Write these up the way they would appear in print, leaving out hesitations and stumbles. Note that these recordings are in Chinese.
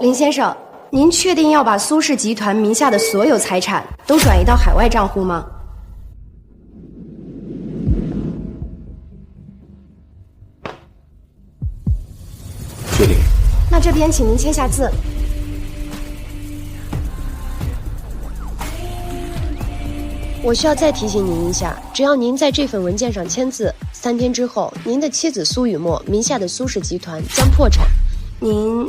林先生，您确定要把苏氏集团名下的所有财产都转移到海外账户吗？确定。那这边请您签下字。我需要再提醒您一下，只要您在这份文件上签字，3天之后，您的妻子苏雨墨名下的苏氏集团将破产。您，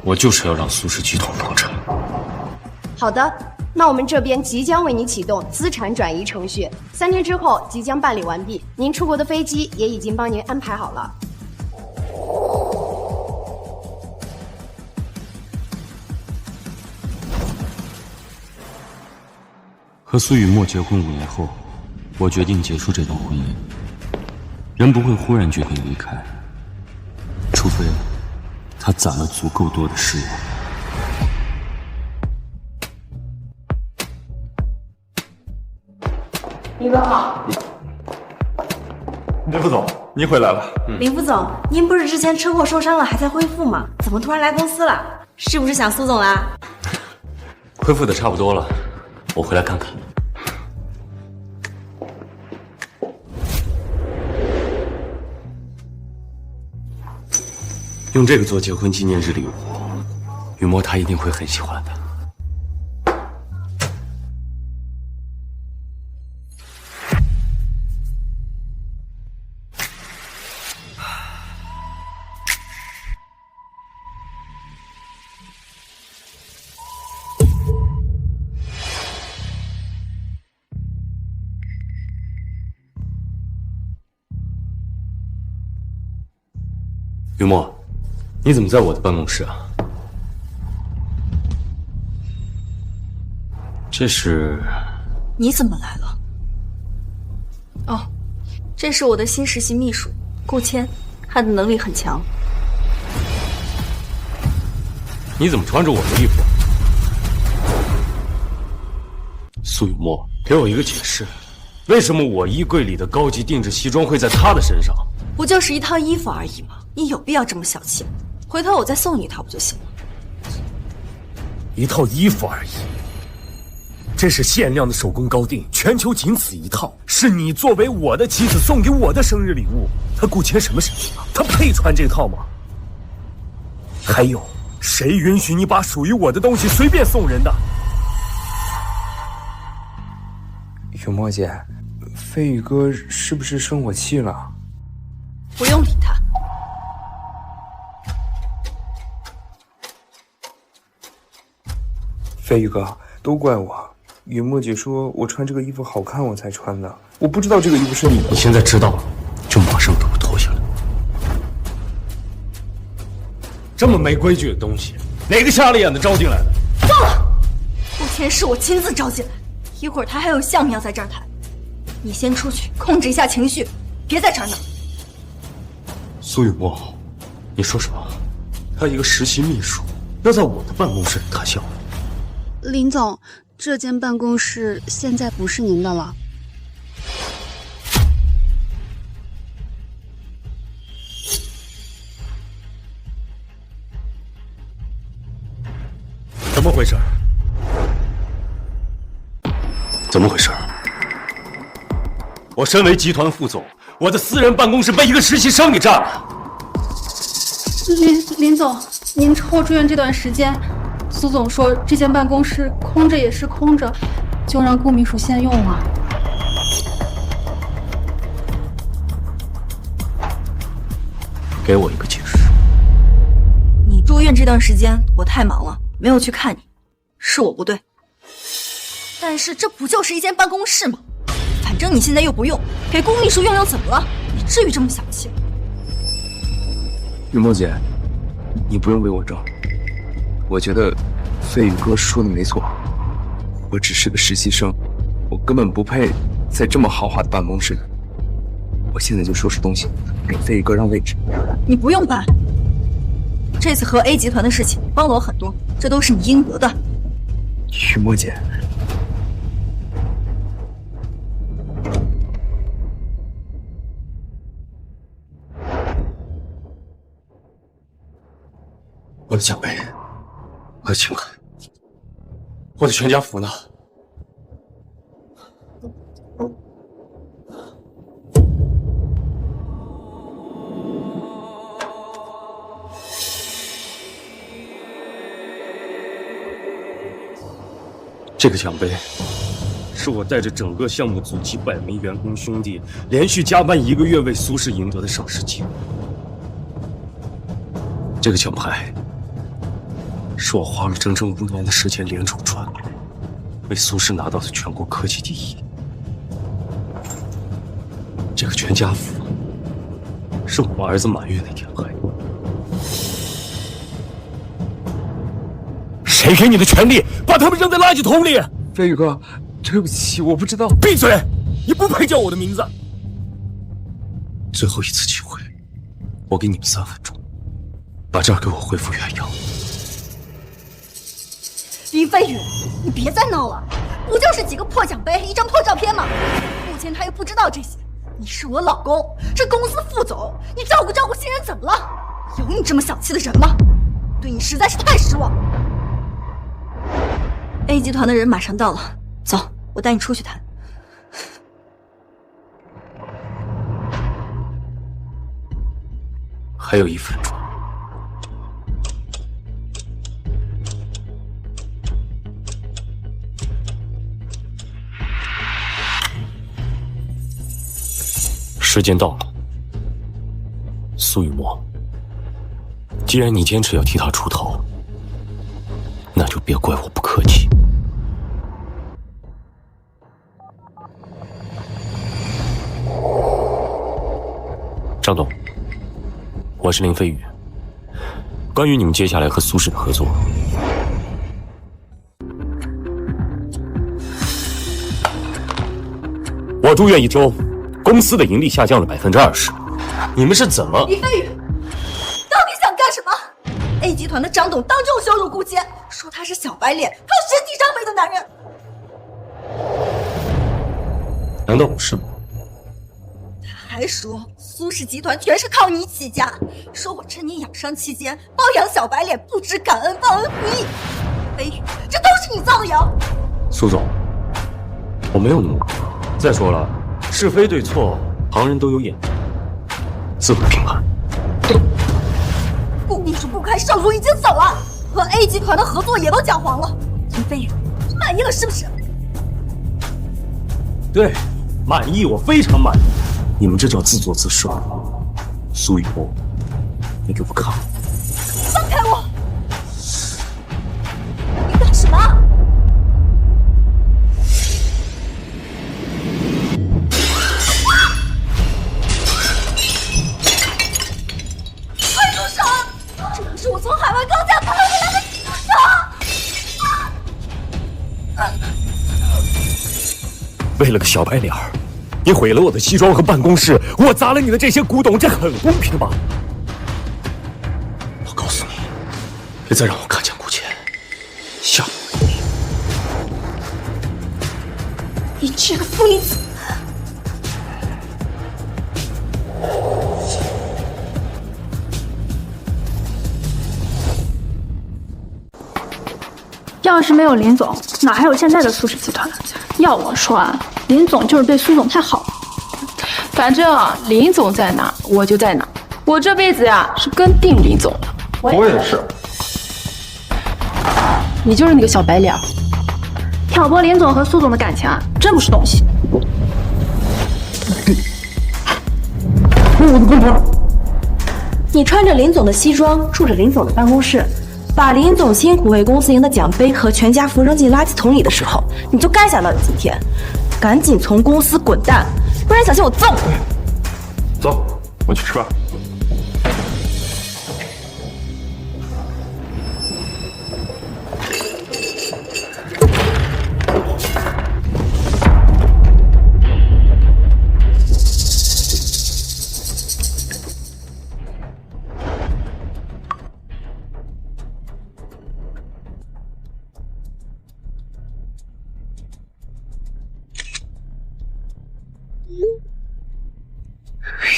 我就是要让苏氏集团破产。好的，那我们这边即将为您启动资产转移程序，3天之后即将办理完毕。您出国的飞机也已经帮您安排好了。和苏雨墨结婚5年后，我决定结束这段婚姻。人不会忽然决定离开，除非他攒了足够多的失望。李总好。林副总，您回来了。林副总，您不是之前车祸受伤了，还在恢复吗？怎么突然来公司了？是不是想苏总啦？恢复的差不多了，我回来看看。用这个做结婚纪念日礼物，雨墨他一定会很喜欢的。雨墨，你怎么在我的办公室啊？这是……你怎么来了？哦，这是我的新实习秘书顾谦，他的能力很强。你怎么穿着我的衣服？苏雨墨，给我一个解释，为什么我衣柜里的高级定制西装会在他的身上？不就是一套衣服而已吗？你有必要这么小气？回头我再送你一套不就行了？一套衣服而已，这是限量的手工高定，全球仅此一套，是你作为我的妻子送给我的生日礼物。他顾谦什么身份啊？他配穿这套吗？还有，谁允许你把属于我的东西随便送人的？雨墨姐，飞宇哥是不是生我气了？不用理他。飞宇哥，都怪我。雨墨姐说我穿这个衣服好看，我才穿的。我不知道这个衣服是你的。你现在知道了，就马上给我脱下来。这么没规矩的东西，哪个瞎了眼的招进来的？够了！顾谦是我亲自招进来，一会儿他还有项目要在这儿谈。你先出去控制一下情绪，别再吵闹。苏雨墨，你说什么？他一个实习秘书，要在我的办公室里谈笑。林总，这间办公室现在不是您的了。怎么回事？怎么回事？我身为集团副总，我的私人办公室被一个实习生给占了。林总，您车祸住院这段时间，苏总说这间办公室空着也是空着，就让顾秘书先用了。给我一个解释。你住院这段时间我太忙了，没有去看你，是我不对。但是这不就是一间办公室吗？反正你现在又不用，给顾秘书用用怎么了？你至于这么小气吗？雨墨姐，你不用为我争。我觉得飞宇哥说的没错，我只是个实习生，我根本不配在这么豪华的办公室。我现在就收拾东西，给飞宇哥让位置。你不用搬，这次和 A 集团的事情帮了我很多，这都是你应得的。雨墨姐，我的奖杯，我的钱款，我的全家福呢？这个奖杯是我带着整个项目组几百名员工兄弟连续加班1个月为苏氏赢得的上市机会。这个奖牌是我花了整整5年的时间联手赚来，为苏氏拿到的全国科技第1。这个全家福是我们儿子满月那天买的。谁给你的权利把他们扔在垃圾桶里？飞宇哥，对不起，我不知道。闭嘴！你不配叫我的名字。最后一次机会，我给你们3分钟，把这儿给我恢复原样。林飞宇，你别再闹了，不就是几个破奖杯、一张破照片吗？目前他又不知道这些。你是我老公，是公司副总，你照顾新人怎么了？有你这么小气的人吗？对你实在是太失望。A 集团的人马上到了，走，我带你出去谈。还有1分钟。时间到了，苏雨墨，既然你坚持要替他出头，那就别怪我不客气。张董，我是林飞宇。关于你们接下来和苏氏的合作，我住院1周，公司的盈利下降了20%。你们是怎么？林飞宇，到底想干什么 ？A 集团的张董当众羞辱顾谦，说他是小白脸，靠身体上位的男人。难道不是吗？还说苏氏集团全是靠你起家，说我趁你养伤期间包养小白脸，不知感恩，忘恩负义。飞宇，这都是你造的谣。苏总，我没有那么过分。再说了，是非对错，旁人都有眼，自会评判。顾秘书不开上路已经走了，和 A 集团的合作也都讲黄了。林飞宇，你满意了是不是？对，满意，我非常满意。你们这叫自作自受。苏雨墨，你给我看！放开我！你干什么？快住手！这可是我从海外刚嫁带回来的女儿。为了个小白脸儿，你毁了我的西装和办公室，我砸了你的这些古董，这很公平吗？我告诉你，别再让我看见顾谦，下不为例。你这个负离子！要是没有林总，哪还有现在的苏氏集团？要我说啊，林总就是对苏总太好了。反正林总在哪，我就在哪。我这辈子呀是跟定林总的。我也是。你就是那个小白脸，挑拨林总和苏总的感情啊，真不是东西。我的公婆。你穿着林总的西装，住着林总的办公室，把林总辛苦为公司赢的奖杯和全家福扔进垃圾桶里的时候，你就该想到有今天。赶紧从公司滚蛋，不然小心我揍你！走，我去吃饭。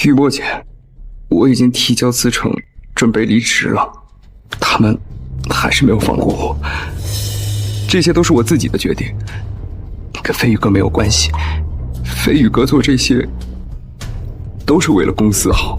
雨墨姐，我已经提交辞呈，准备离职了。他们还是没有放过我。这些都是我自己的决定，跟飞宇哥没有关系。飞宇哥做这些都是为了公司好。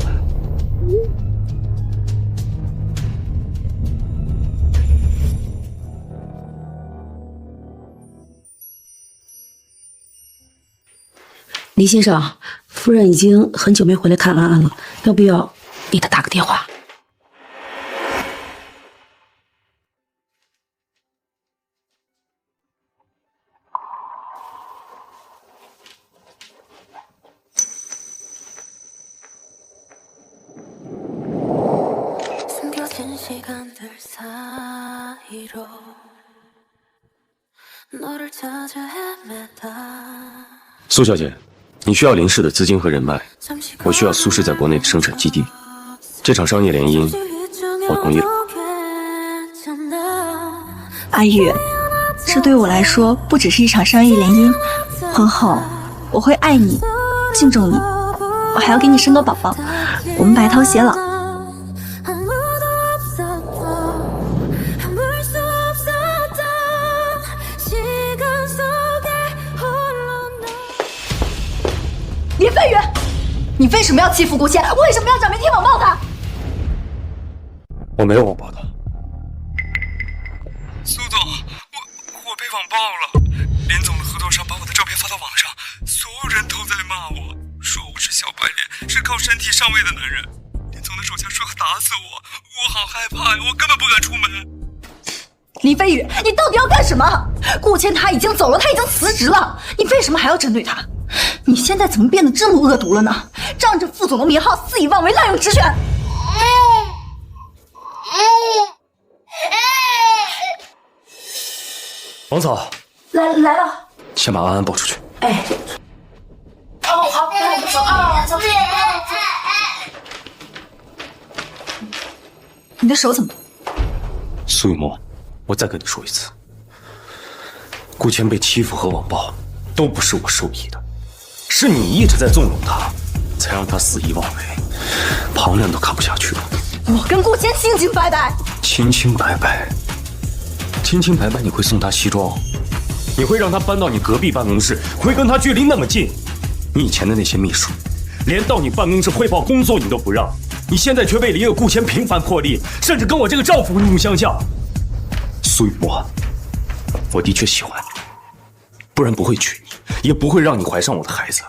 李先生，夫人已经很久没回来看安安了，要不要给她打个电话？苏小姐，你需要林氏的资金和人脉，我需要苏氏在国内的生产基地。这场商业联姻，我同意了。阿玉，这对我来说不只是一场商业联姻，婚后我会爱你，敬重你，我还要给你生个宝宝，我们白头偕老。林飞宇，你为什么要欺负顾谦？为什么要找媒体网暴他？我没有网暴他。苏总，我被网暴了。林总的合作商把我的照片发到网上，所有人都在骂我，说我是小白脸，是靠身体上位的男人。林总的手下说要打死我，我好害怕呀，我根本不敢出门。林飞宇，你到底要干什么？顾谦他已经走了，他已经辞职了，你为什么还要针对他？你现在怎么变得这么恶毒了呢？仗着副总的名号肆意妄为，滥用职权。王嫂，来了，先把安安抱出去。哎，哦好，那我们走啊，走。你的手怎么？苏雨墨，我再跟你说一次，顾谦被欺负和网暴都不是我授意的。是你一直在纵容他，才让他肆意妄为，旁人都看不下去了。我跟顾谦清清白白，清清白白，清清白白。你会送他西装，你会让他搬到你隔壁办公室，会跟他距离那么近。你以前的那些秘书，连到你办公室汇报工作你都不让，你现在却为了一个顾谦频繁破例，甚至跟我这个丈夫怒目相向。苏雨墨，我的确喜欢你，不然不会娶你，也不会让你怀上我的孩子。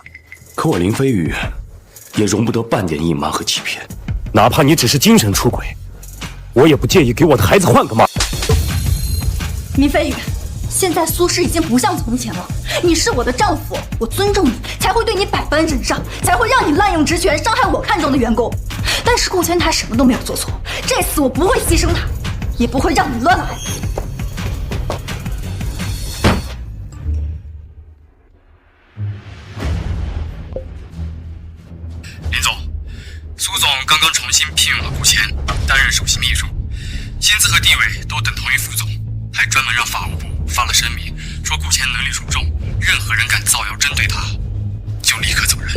可我林飞宇也容不得半点隐瞒和欺骗，哪怕你只是精神出轨，我也不介意给我的孩子换个妈。林飞宇，现在苏氏已经不像从前了，你是我的丈夫，我尊重你，才会对你百般忍让，才会让你滥用职权，伤害我看中的员工。但是顾谦他什么都没有做错，这次我不会牺牲他，也不会让你乱来。林总，苏总刚刚重新聘用了顾谦担任首席秘书，薪资和地位都等同于副总，还专门让法务部发了声明，说顾谦能力出众，任何人敢造谣针对他，就立刻走人。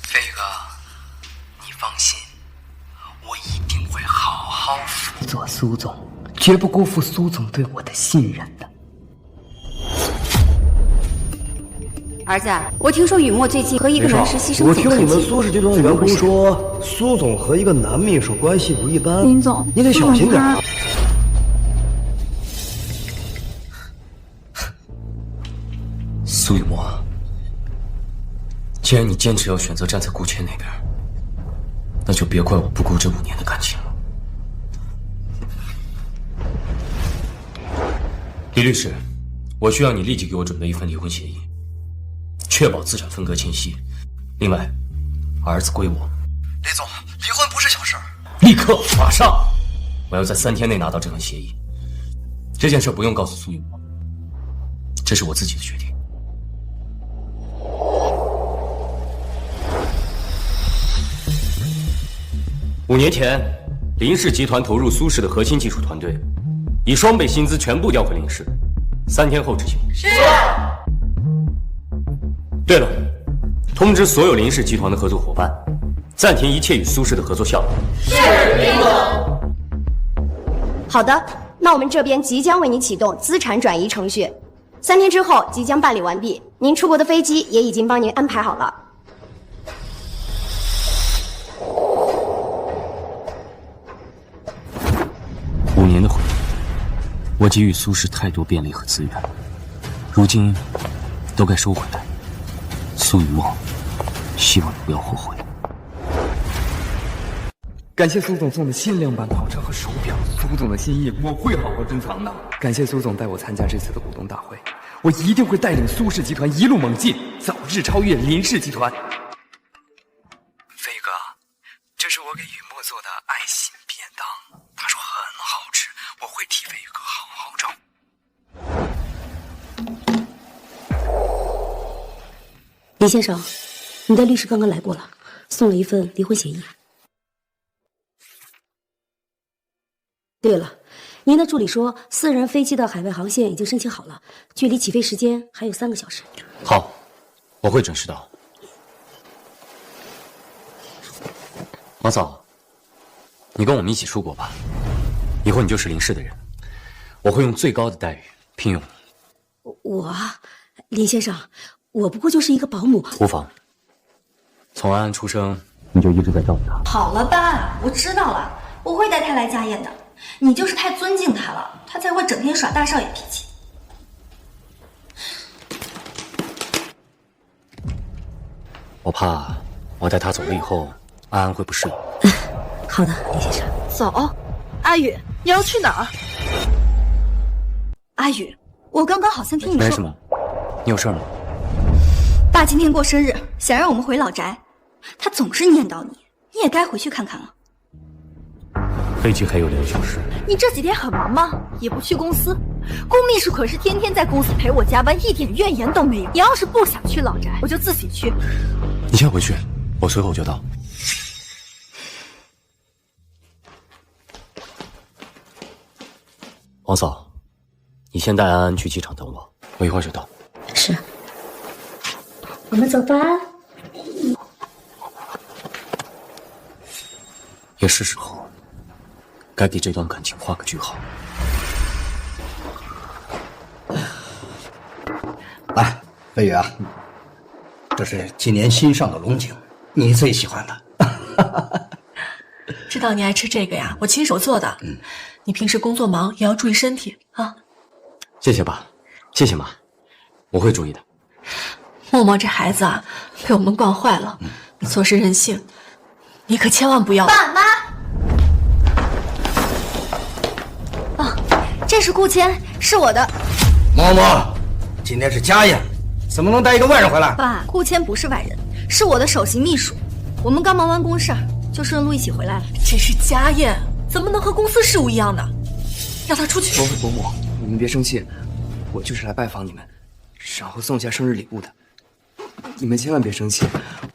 飞宇哥，你放心，我一定会好好辅佐苏总，绝不辜负苏总对我的信任的。儿子，我听说雨墨最近和一个男实习生我听你们苏氏集团的员工说，苏总和一个男秘书关系不一般。林总，你得小心点啊。苏雨墨，既然你坚持要选择站在顾谦那边，那就别怪我不顾这5年的感情了。李律师，我需要你立即给我准备一份离婚协议，确保资产分割清晰。另外，儿子归我。李总，离婚不是小事。立刻，马上！我要在3天内拿到这份协议。这件事不用告诉苏雨墨，这是我自己的决定。5年前，林氏集团投入苏氏的核心技术团队，以双倍薪资全部调回林氏，3天后执行。是。对了，通知所有林氏集团的合作伙伴，暂停一切与苏氏的合作项目。是，林总。好的，那我们这边即将为您启动资产转移程序，3天之后即将办理完毕。您出国的飞机也已经帮您安排好了。5年的回忆，我给予苏氏太多便利和资源，如今都该收回来。苏雨墨，希望你不要后悔。感谢苏总送的限量版跑车和手表，苏总的心意我会好好珍藏的。感谢苏总带我参加这次的股东大会，我一定会带领苏氏集团一路猛进，早日超越林氏集团。飞宇哥，这是我给雨墨做的爱心便当，他说很好吃，我会替飞宇哥好好照顾。李先生，你的律师刚刚来过了，送了一份离婚协议。对了，您的助理说，私人飞机的海外航线已经申请好了，距离起飞时间还有3个小时。好，我会准时到。王嫂，你跟我们一起出国吧，以后你就是林氏的人，我会用最高的待遇聘用你。我，林先生，我不过就是一个保姆。无妨，从安安出生，你就一直在照顾她。好了吧，我知道了，我会带她来家宴的。你就是太尊敬他了，他才会整天耍大少爷脾气。我怕我带他走了以后，安安会不适应。好的，李先生。走，阿宇，你要去哪儿？阿宇，我刚刚好像听你说。没什么，你有事吗？爸今天过生日，想让我们回老宅，他总是念叨你，你也该回去看看了。飞机还有2个小时。你这几天很忙吗？也不去公司，顾秘书可是天天在公司陪我加班，一点怨言都没有。你要是不想去老宅，我就自己去。你先回去，我随后就到。王嫂，你先带安安去机场等我，我一会儿就到。是。我们走吧。也是时候该给这段感情画个句号。来，飞宇啊，这是今年新上的龙井，你最喜欢的。知道你爱吃这个呀，我亲手做的。你平时工作忙，也要注意身体啊。谢谢爸，谢谢妈，我会注意的。默默这孩子啊，被我们惯坏了，做事任性，你可千万不要。爸妈。这是顾谦，是我的。嬷嬷，今天是家宴，怎么能带一个外人回来？爸，顾谦不是外人，是我的首席秘书。我们刚忙完公事，就顺路一起回来了。这是家宴，怎么能和公司事务一样呢？让他出去。伯母，你们别生气，我就是来拜访你们，然后送下生日礼物的。你们千万别生气，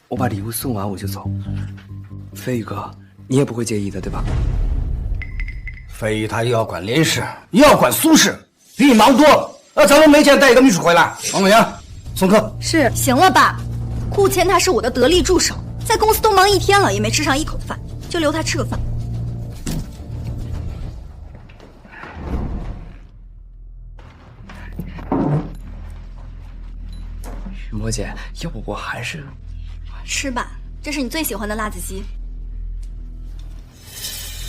我把礼物送完我就走。飞宇哥，你也不会介意的，对吧？飞宇他又要管林氏，又要管苏氏，比你忙多了。咱们没钱带一个秘书回来。王美阳，送客。是，行了爸，顾谦他是我的得力助手，在公司都忙1天了，也没吃上1口饭，就留他吃个饭。雨墨姐，要不我还是吃吧，这是你最喜欢的辣子鸡。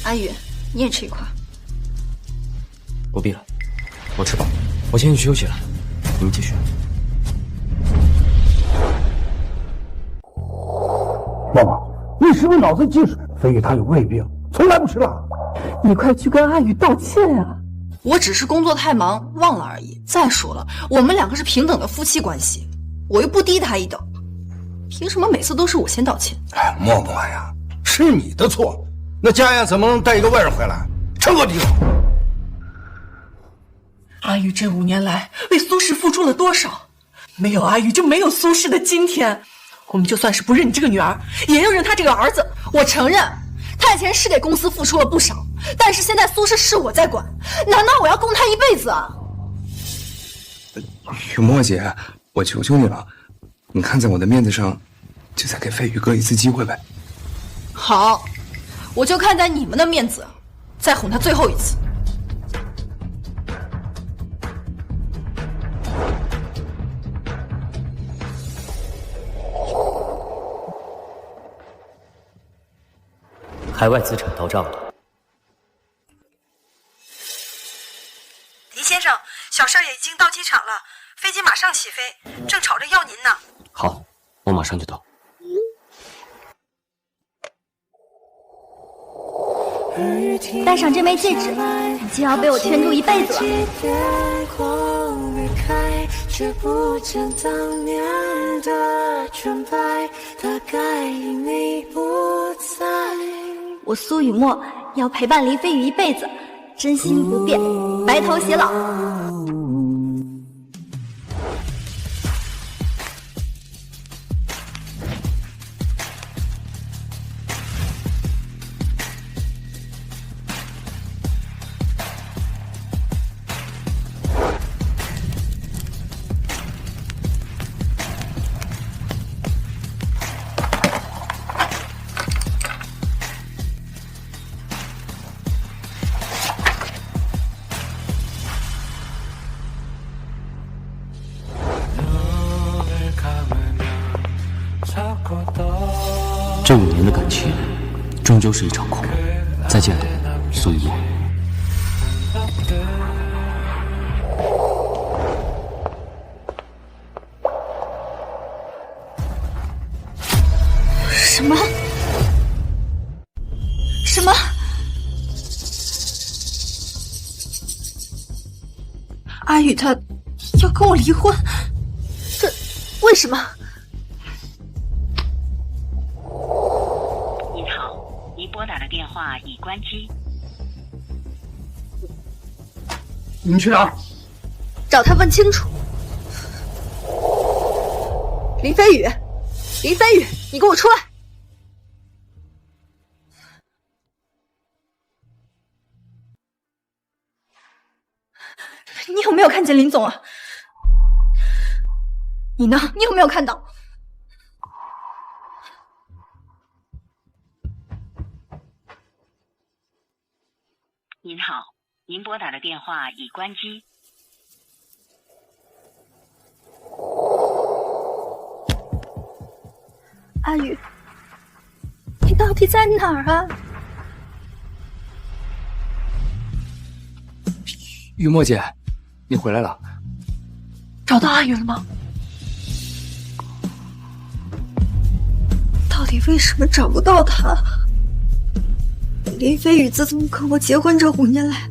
阿宇，你也吃一块。不必了，我吃饱，我先去休息了，你们继续。妈妈，你是不是脑子进水？飞宇他有胃病，从来不吃辣。你快去跟阿宇道歉啊！我只是工作太忙忘了而已。再说了，我们2个是平等的夫妻关系，我又不低他一等，凭什么每次都是我先道歉？哎，嬷嬷呀，是你的错。那家宴怎么能带一个外人回来？成何体统？阿宇这5年来为苏氏付出了多少？没有阿宇就没有苏氏的今天。我们就算是不认你这个女儿，也要认他这个儿子。我承认，他以前是给公司付出了不少，但是现在苏氏是我在管，难道我要供他一辈子啊？雨墨姐，我求求你了，你看在我的面子上，就再给飞宇哥一次机会呗。好，我就看在你们的面子，再哄他最后一次。海外资产到账了。林先生，小少爷已经到机场了，飞机马上起飞，正吵着要您呢。好，我马上就到。戴上这枚戒指，你就要被我圈住一辈子了。我苏雨墨要陪伴林飞宇一辈子，真心不变，白头偕老。这5年的感情，终究是一场空。再见，苏雨墨。什么？什么？阿宇他要跟我离婚？这为什么？您好，您拨打的电话已关机。你去哪儿？找他问清楚。林飞宇，林飞宇，你给我出来！你有没有看见林总啊？你呢？你有没有看到？您好，您拨打的电话已关机。阿宇，你到底在哪儿啊？雨墨姐，你回来了。找到阿宇了吗？到底为什么找不到他？林飞宇自从跟我结婚这5年来，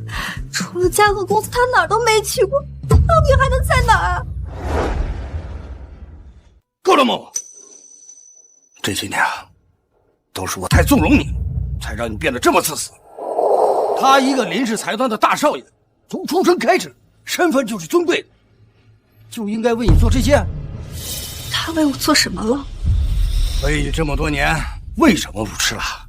除了家和公司，他哪儿都没去过。他到底还能在哪儿啊？够了，默默。这些年啊，都是我太纵容你，才让你变得这么自私。他一个林氏财团的大少爷，从出生开始，身份就是尊贵的，就应该为你做这些。他为我做什么了？飞宇这么多年为什么不吃辣？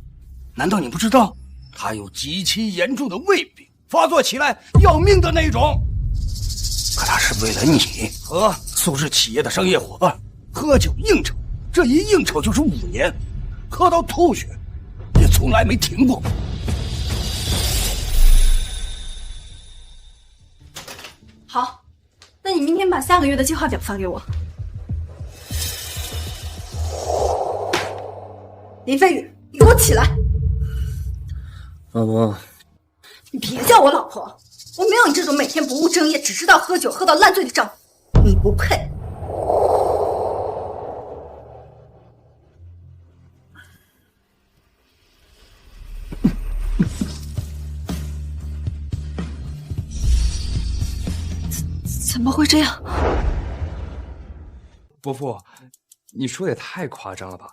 难道你不知道他有极其严重的胃病，发作起来要命的那种？可他是为了你和苏氏企业的商业伙伴喝酒应酬，这一应酬就是5年，喝到吐血，也从来没停过。好，那你明天把下个月的计划表发给我。林飞宇，你给我起来！老婆，你别叫我老婆，我没有你这种每天不务正业、只知道喝酒喝到烂醉的丈夫，你不配。怎么会这样？伯父，你说也太夸张了吧？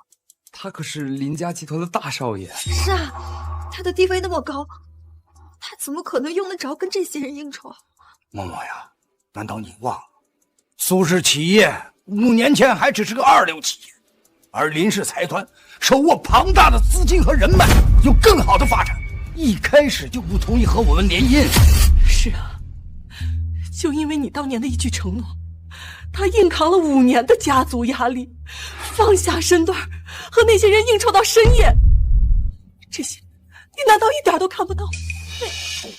他可是林家集团的大少爷。是啊，他的地位那么高，他怎么可能用得着跟这些人应酬啊？默默呀，难道你忘了，苏氏企业5年前还只是个2流企业，而林氏财团手握庞大的资金和人脉，有更好的发展，一开始就不同意和我们联姻。是啊，就因为你当年的一句承诺，他硬扛了5年的家族压力，放下身段，和那些人应酬到深夜。这些，你难道一点都看不到？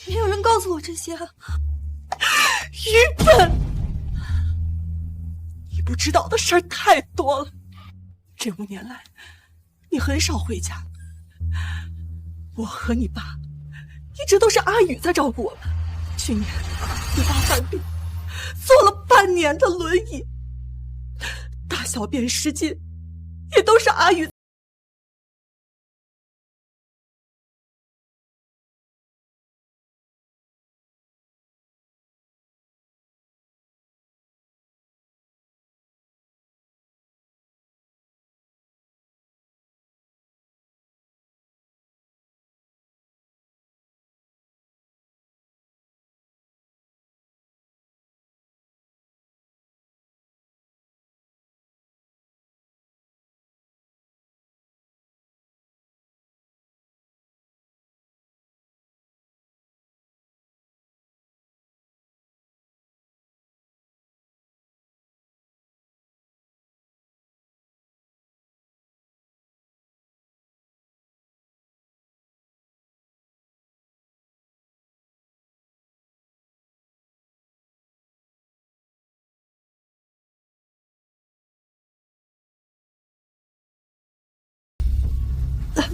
没有人告诉我这些啊！愚笨！你不知道的事儿太多了。这5年来，你很少回家。我和你爸一直都是阿宇在照顾我们。去年你爸犯病，坐了半年的轮椅，大小便失禁，也都是阿宇。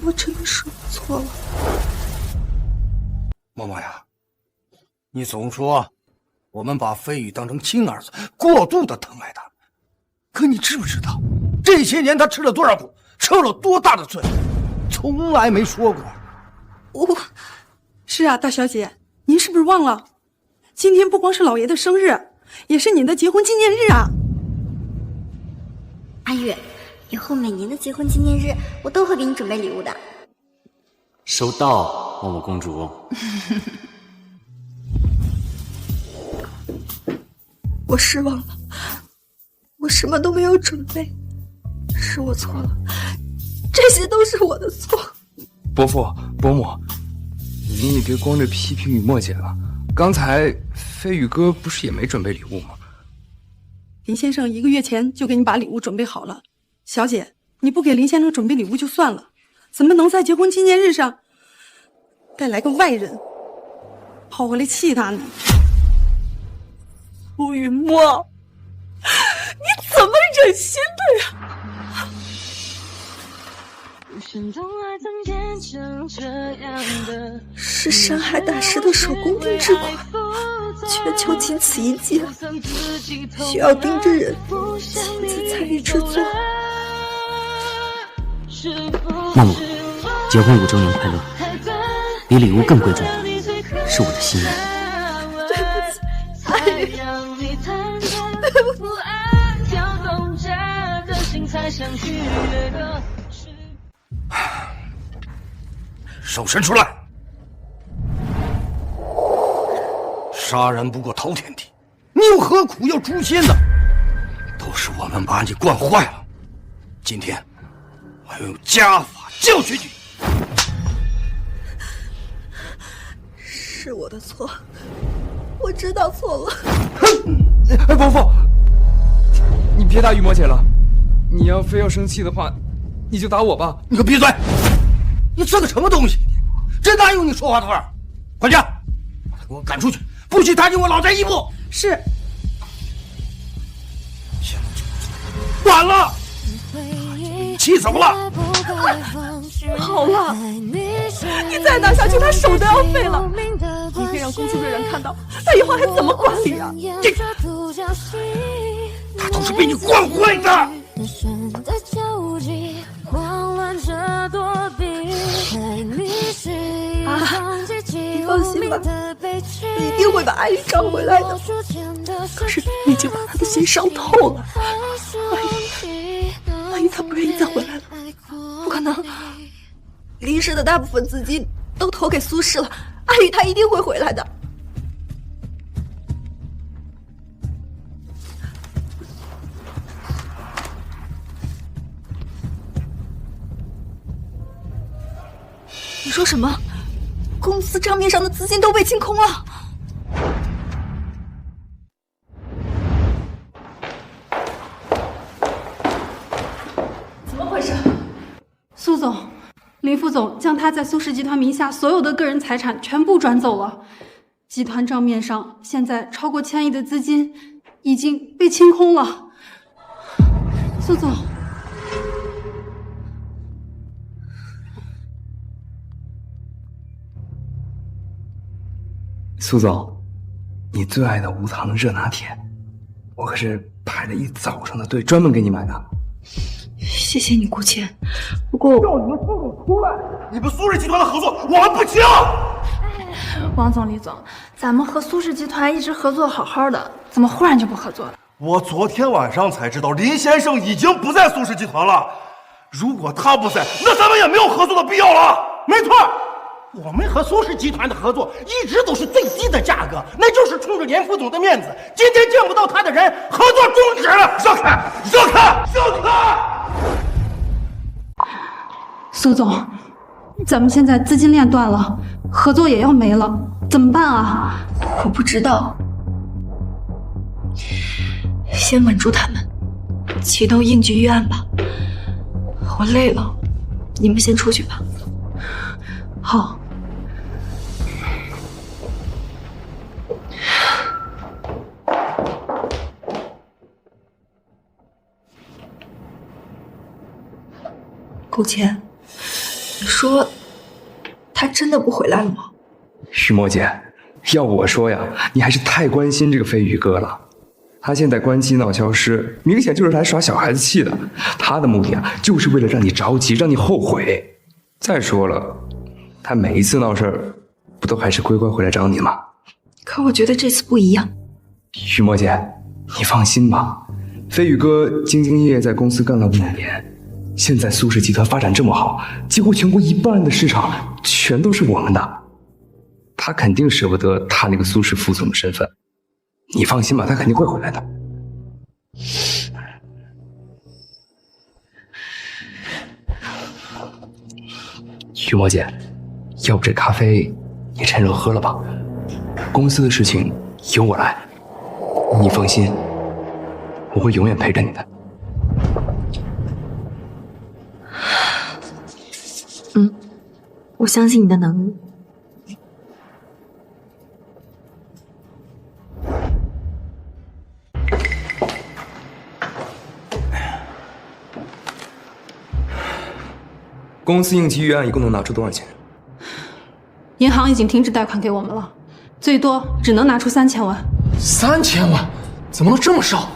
我真的是错了。嬷嬷呀，你总说我们把飞宇当成亲儿子，过度的疼爱他。可你知不知道，这些年他吃了多少苦，受了多大的罪，从来没说过。是啊，大小姐，您是不是忘了？今天不光是老爷的生日，也是您的结婚纪念日啊！阿玉，以后每年的结婚纪念日，我都会给你准备礼物的。收到，默默公主。我失望了，我什么都没有准备，是我错了，这些都是我的错。伯父、伯母，你也别光着批评雨墨姐了。刚才飞宇哥不是也没准备礼物吗？林先生1个月前就给你把礼物准备好了。小姐，你不给林先生准备礼物就算了，怎么能在结婚纪念日上再来个外人跑回来气他呢？陆雨墨，你怎么忍心的呀？是山海大师的手工定制款，全球仅此一件，需要定制人亲自参与制作。默默，结婚5周年快乐！比礼物更贵重的是我的心意。对不起，阿宇，对不起。手伸出来！杀人不过滔天地，你又何苦要诛仙呢？都是我们把你惯坏了。今天我要用家法教训你。是我的错，我知道错了。哎，伯父，你别打雨墨姐了。你要非要生气的话，你就打我吧。你给我闭嘴！你这个什么东西？这哪有你说话的份儿？管家，把他给我赶出去，不许踏进我老宅一步。是。晚了，气走了。好了，你再打下去，他手都要废了。你可以让公司的人看到，他以后还怎么管理啊？他都是被你惯坏的。你放心吧，你一定会把阿姨找回来的。可是你已经把他的心伤透了，阿姨她不愿意再回来了。不可能，林氏的大部分资金都投给苏氏了，阿宇她一定会回来的。说什么？公司账面上的资金都被清空了？怎么回事？苏总，林副总将他在苏氏集团名下所有的个人财产全部转走了，集团账面上现在超过1000亿的资金已经被清空了。苏总，苏总，你最爱的无糖热拿铁，我可是排了一早上的队专门给你买的。谢谢你顾谦，不过叫你们苏总出来！你们苏氏集团的合作我们不行。王总、李总，咱们和苏氏集团一直合作好好的，怎么忽然就不合作了？我昨天晚上才知道林先生已经不在苏氏集团了。如果他不在，那咱们也没有合作的必要了。没错，我们和苏氏集团的合作一直都是最低的价格，那就是冲着连副总的面子。今天见不到他的人，合作终止。让开！让开！让开！苏总，咱们现在资金链断了，合作也要没了，怎么办啊？我不知道，先稳住他们，启动应急预案吧。我累了，你们先出去吧。好。顾谦，你说他真的不回来了吗？徐墨姐，要我说呀，你还是太关心这个飞宇哥了。他现在关机闹消失，明显就是来耍小孩子气的。他的目的啊，就是为了让你着急，让你后悔。再说了，他每一次闹事儿，不都还是乖乖回来找你吗？可我觉得这次不一样。徐墨姐，你放心吧，飞宇哥兢兢业业在公司干了5年。现在苏氏集团发展这么好，几乎全国1半的市场全都是我们的，他肯定舍不得他那个苏氏副总的身份。你放心吧，他肯定会回来的。徐墨姐，要不这咖啡也趁热喝了吧？公司的事情由我来，你放心，我会永远陪着你的。我相信你的能力。公司应急预案一共能拿出多少钱？银行已经停止贷款给我们了，最多只能拿出3000万。3000万？怎么能这么少？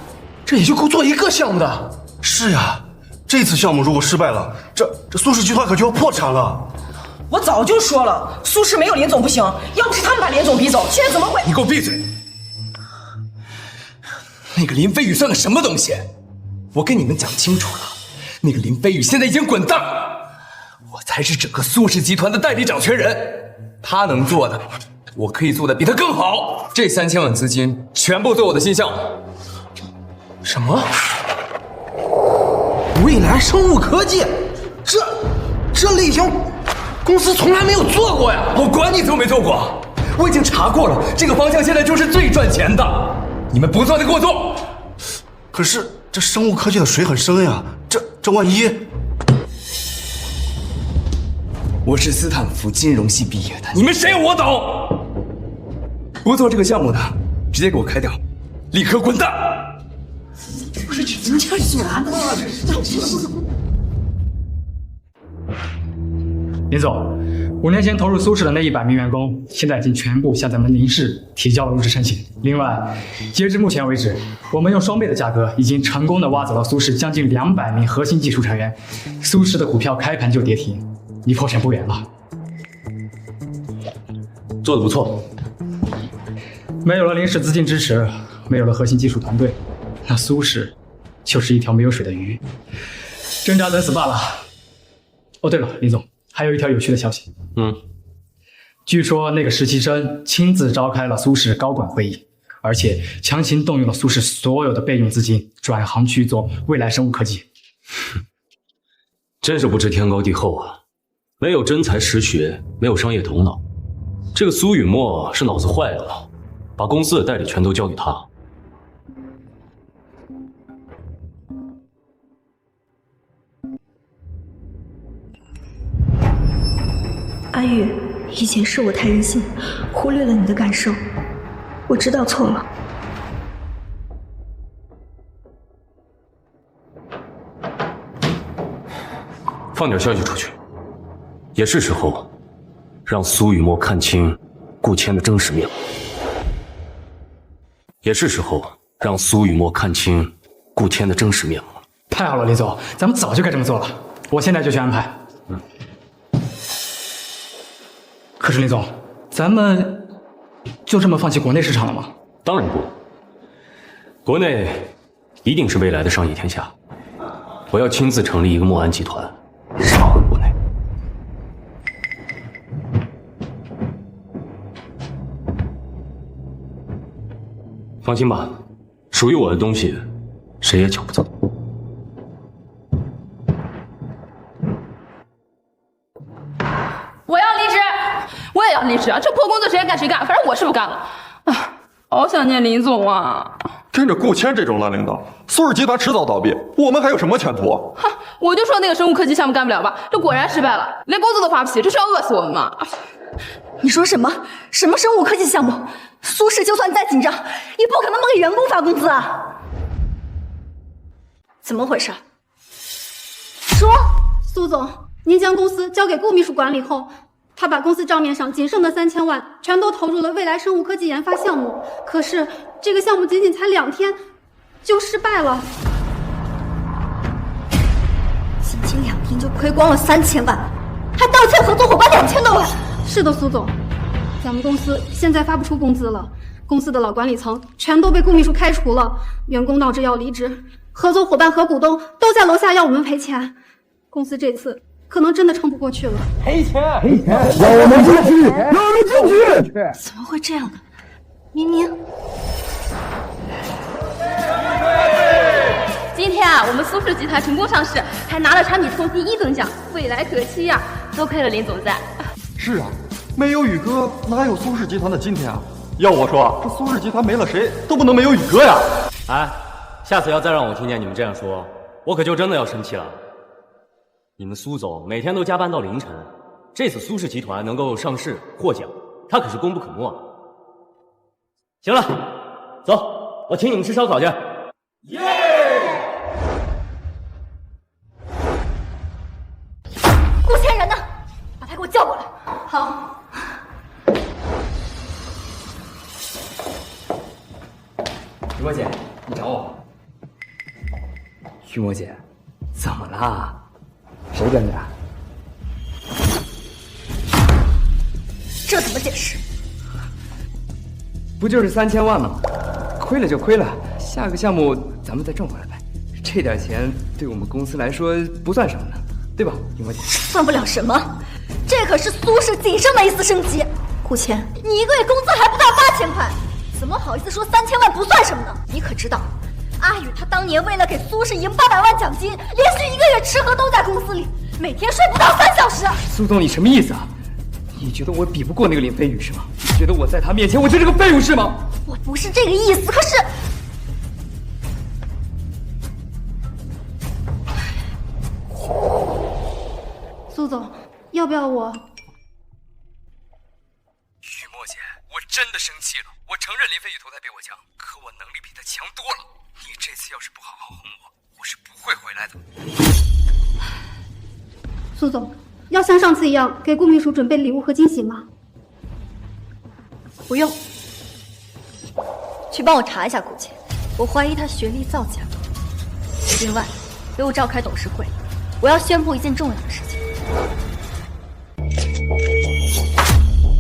这也就够做一个项目的。是呀，这次项目如果失败了，这苏氏集团可就要破产了。我早就说了，苏氏没有林总不行，要不是他们把林总逼走，现在怎么会？你给我闭嘴！那个林飞宇算个什么东西？我跟你们讲清楚了，那个林飞宇现在已经滚蛋了，我才是整个苏氏集团的代理掌权人，他能做的，我可以做的比他更好。这3000万资金全部做我的新项目。什么？未来生物科技？这类型公司从来没有做过呀！我管你做没做过，我已经查过了，这个方向现在就是最赚钱的。你们不做就给我做。可是这生物科技的水很深呀，这万一……我是斯坦福金融系毕业的，你们谁有我懂？不做这个项目的，直接给我开掉，立刻滚蛋！不是人家做啊！林总，5年前投入苏氏的那100名员工，现在已经全部向咱们林氏提交了入职申请。另外，截至目前为止，我们用双倍的价格，已经成功的挖走了苏氏将近200名核心技术成员。苏氏的股票开盘就跌停，离破产不远了。做得不错。没有了林氏资金支持，没有了核心技术团队，那苏氏就是一条没有水的鱼，挣扎等死罢了。哦，对了，林总。还有一条有趣的消息，据说那个实习生亲自召开了苏氏高管会议，而且强行动用了苏氏所有的备用资金，转行去做未来生物科技。真是不知天高地厚啊！没有真才实学，没有商业头脑。这个苏雨墨是脑子坏了，把公司的代理权都交给他。阿玉，以前是我太任性，忽略了你的感受，我知道错了。放点消息出去，也是时候让苏雨墨看清顾谦的真实面目。也是时候让苏雨墨看清顾谦的真实面目。太好了，李总，咱们早就该这么做了。我现在就去安排。可是李总，咱们就这么放弃国内市场了吗？当然不，国内一定是未来的商业天下。我要亲自成立一个墨安集团，杀回国内。放心吧，属于我的东西，谁也抢不走。我要离职，我也要离职啊！这破工作谁干谁干，反正我是不干了。啊，好想念林总啊！跟着顾谦这种烂领导，苏氏集团迟早倒闭，我们还有什么前途？哈，我就说那个生物科技项目干不了吧，这果然失败了，连工资都发不起，这是要饿死我们吗？你说什么？什么生物科技项目？苏氏就算再紧张，也不可能不给员工发工资啊！怎么回事？说，苏总，您将公司交给顾秘书管理后，他把公司账面上仅剩的3000万全都投入了未来生物科技研发项目。可是这个项目仅仅才2天就失败了，仅仅2天就亏光了3000万，还倒欠合作伙伴2000多万。是的，苏总，咱们公司现在发不出工资了，公司的老管理层全都被顾秘书开除了，员工闹着要离职，合作伙伴和股东都在楼下要我们赔钱，公司这次可能真的撑不过去了。赔钱，赔钱，让我们进去，让我们进去！怎么会这样呢？明明……今天啊，我们苏氏集团成功上市，还拿了产品送第1等奖，未来可期呀！多亏了林总在。是啊，没有宇哥，哪有苏氏集团的今天啊？要我说，这苏氏集团没了谁都不能没有宇哥呀！哎，下次要再让我听见你们这样说，我可就真的要生气了。你们苏总每天都加班到凌晨，这次苏氏集团能够上市获奖，他可是功不可没啊。行了，走，我请你们吃烧烤去。耶！顾谦人呢？把他给我叫过来。好。雨墨姐，你找我。雨墨姐，怎么了？谁跟着？这怎么解释？不就是3000万吗？亏了就亏了，下个项目咱们再挣回来呗。这点钱对我们公司来说不算什么呢，对吧，雨墨姐？算不了什么，这可是苏氏仅剩的一丝生机。顾谦，你1个月工资还不到8000块，怎么好意思说3000万不算什么呢？你可知道，阿宇他当年为了给苏氏赢800万奖金，连续1个月吃喝都在公司里，每天睡不到3小时。苏总，你什么意思啊？你觉得我比不过那个林飞宇是吗？你觉得我在他面前我就是个废物是吗？我不是这个意思，可是苏总，要不要我？雨墨姐，我真的生气了。我承认林飞宇投胎比我强，可我能力比他强多了。你这次要是不好好哄我，我是不会回来的。苏总，要像上次一样给顾秘书准备礼物和惊喜吗？不用，去帮我查一下顾谦，我怀疑他学历造假。另外，给我召开董事会，我要宣布一件重要的事情。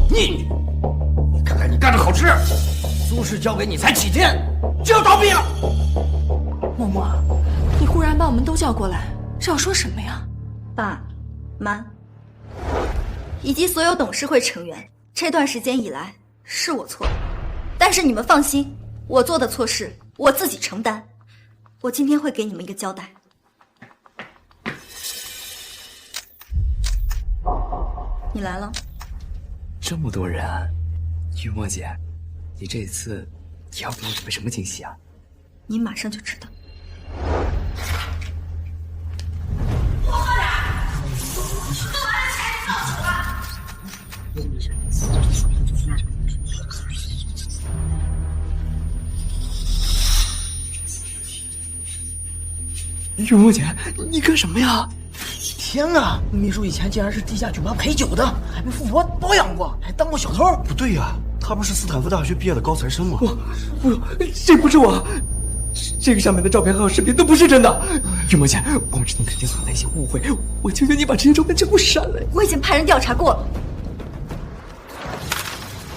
你看看你干的好事，苏氏交给你才几天，就要倒闭了。默默，你忽然把我们都叫过来，是要说什么呀？爸妈以及所有董事会成员，这段时间以来是我错了，但是你们放心，我做的错事我自己承担。我今天会给你们一个交代。你来了。这么多人，雨墨姐，你这次也要给我准备什么惊喜啊？你马上就知道。雨墨姐，你干什么呀？天哪！秘书以前竟然是地下酒吧陪酒的，还被富婆包养过，还当过小偷。不对呀，他不是斯坦福大学毕业的高材生吗？不，这不是我，这个上面的照片还有视频都不是真的。雨墨姐，我们之间肯定存在一些误会，我求求你把这些照片全部删了。我已经派人调查过了，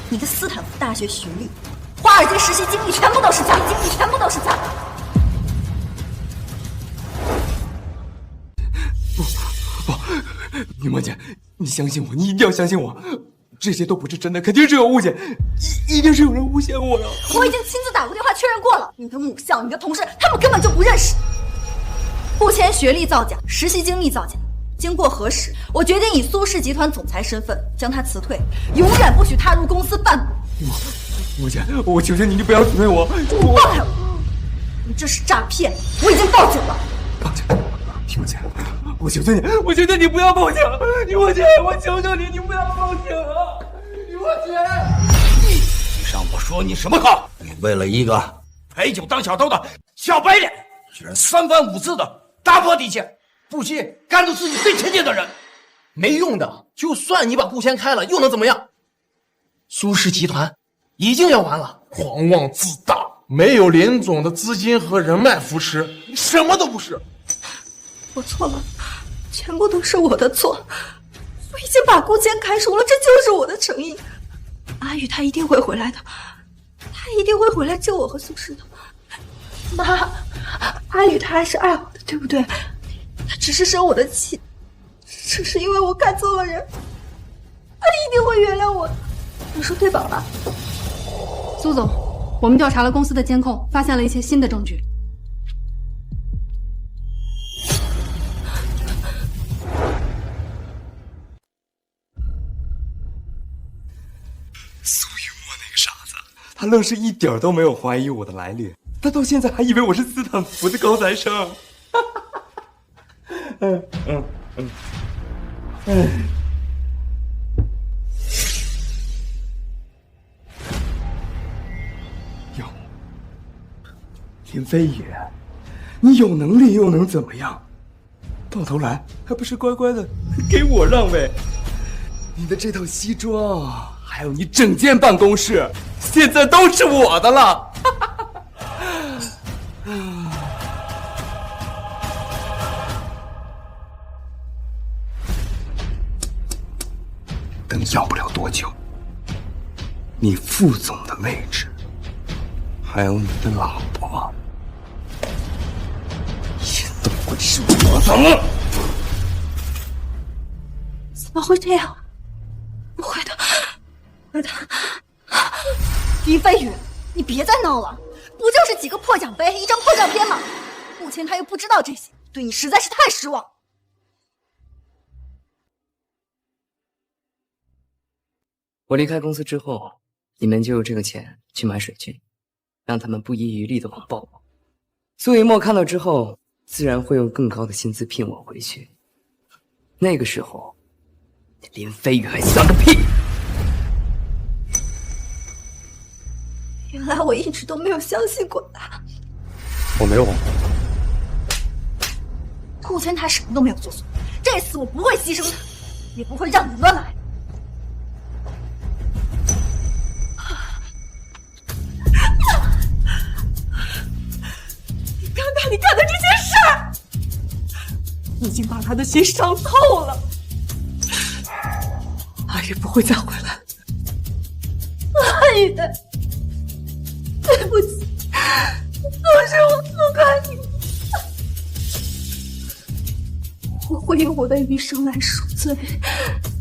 你的斯坦福大学学历、华尔街实习经历全部都是假的，全部都是假的。雨墨姐，你相信我，你一定要相信我，这些都不是真的，肯定是有误解，一定是有人诬陷我呀！我已经亲自打过电话确认过了，你的母校、你的同事，他们根本就不认识。目前学历造假，实习经历造假，经过核实，我决定以苏氏集团总裁身份将他辞退，永远不许踏入公司半步。母姐，我求求你，你不要辞退我！我报了，你这是诈骗，我已经报警了。报警！雨墨姐，我求求你，我求求你不要报警！雨墨姐，我求求你，你不要报警啊！雨墨姐，你让我说你什么好？你为了一个陪酒当小偷的小白脸，居然三番五次的打破底线，不惜赶走自己最亲近的人，没用的！就算你把顾先开了，又能怎么样？苏氏集团已经要完了。狂妄自大，没有林总的资金和人脉扶持，你什么都不是。我错了，全部都是我的错。我已经把顾谦开除了，这就是我的诚意。阿宇他一定会回来的，他一定会回来救我和苏轼的。妈，阿宇他还是爱我的，对不对？他只是生我的气，只是因为我看错了人，他一定会原谅我的。你说对吧，妈？苏总，我们调查了公司的监控，发现了一些新的证据。苏雨墨那个傻子，他愣是一点都没有怀疑我的来历，他到现在还以为我是斯坦福的高材生。哟，林飞宇，你有能力又能怎么样？到头来还不是乖乖的给我让位？你的这套西装，还有你整间办公室，现在都是我的了。等要不了多久，你副总的位置，还有你的老婆，也都会是我的了。怎么会这样？不会的，不会的。林飞宇，你别再闹了，不就是几个破奖杯、一张破照片吗？目前他又不知道这些，对你实在是太失望。我离开公司之后，你们就用这个钱去买水军，让他们不遗余力的谎报我。苏雨墨看到之后，自然会用更高的薪资聘我回去。那个时候，林飞宇还算个屁！原来我一直都没有相信过他。我没有。顾谦他什么都没有做错，这次我不会牺牲他，也不会让你乱来。你干的这些事儿，已经把他的心伤透了。阿宇不会再回来。阿宇，对不起，都是我错怪你。我会用我的余生来赎罪，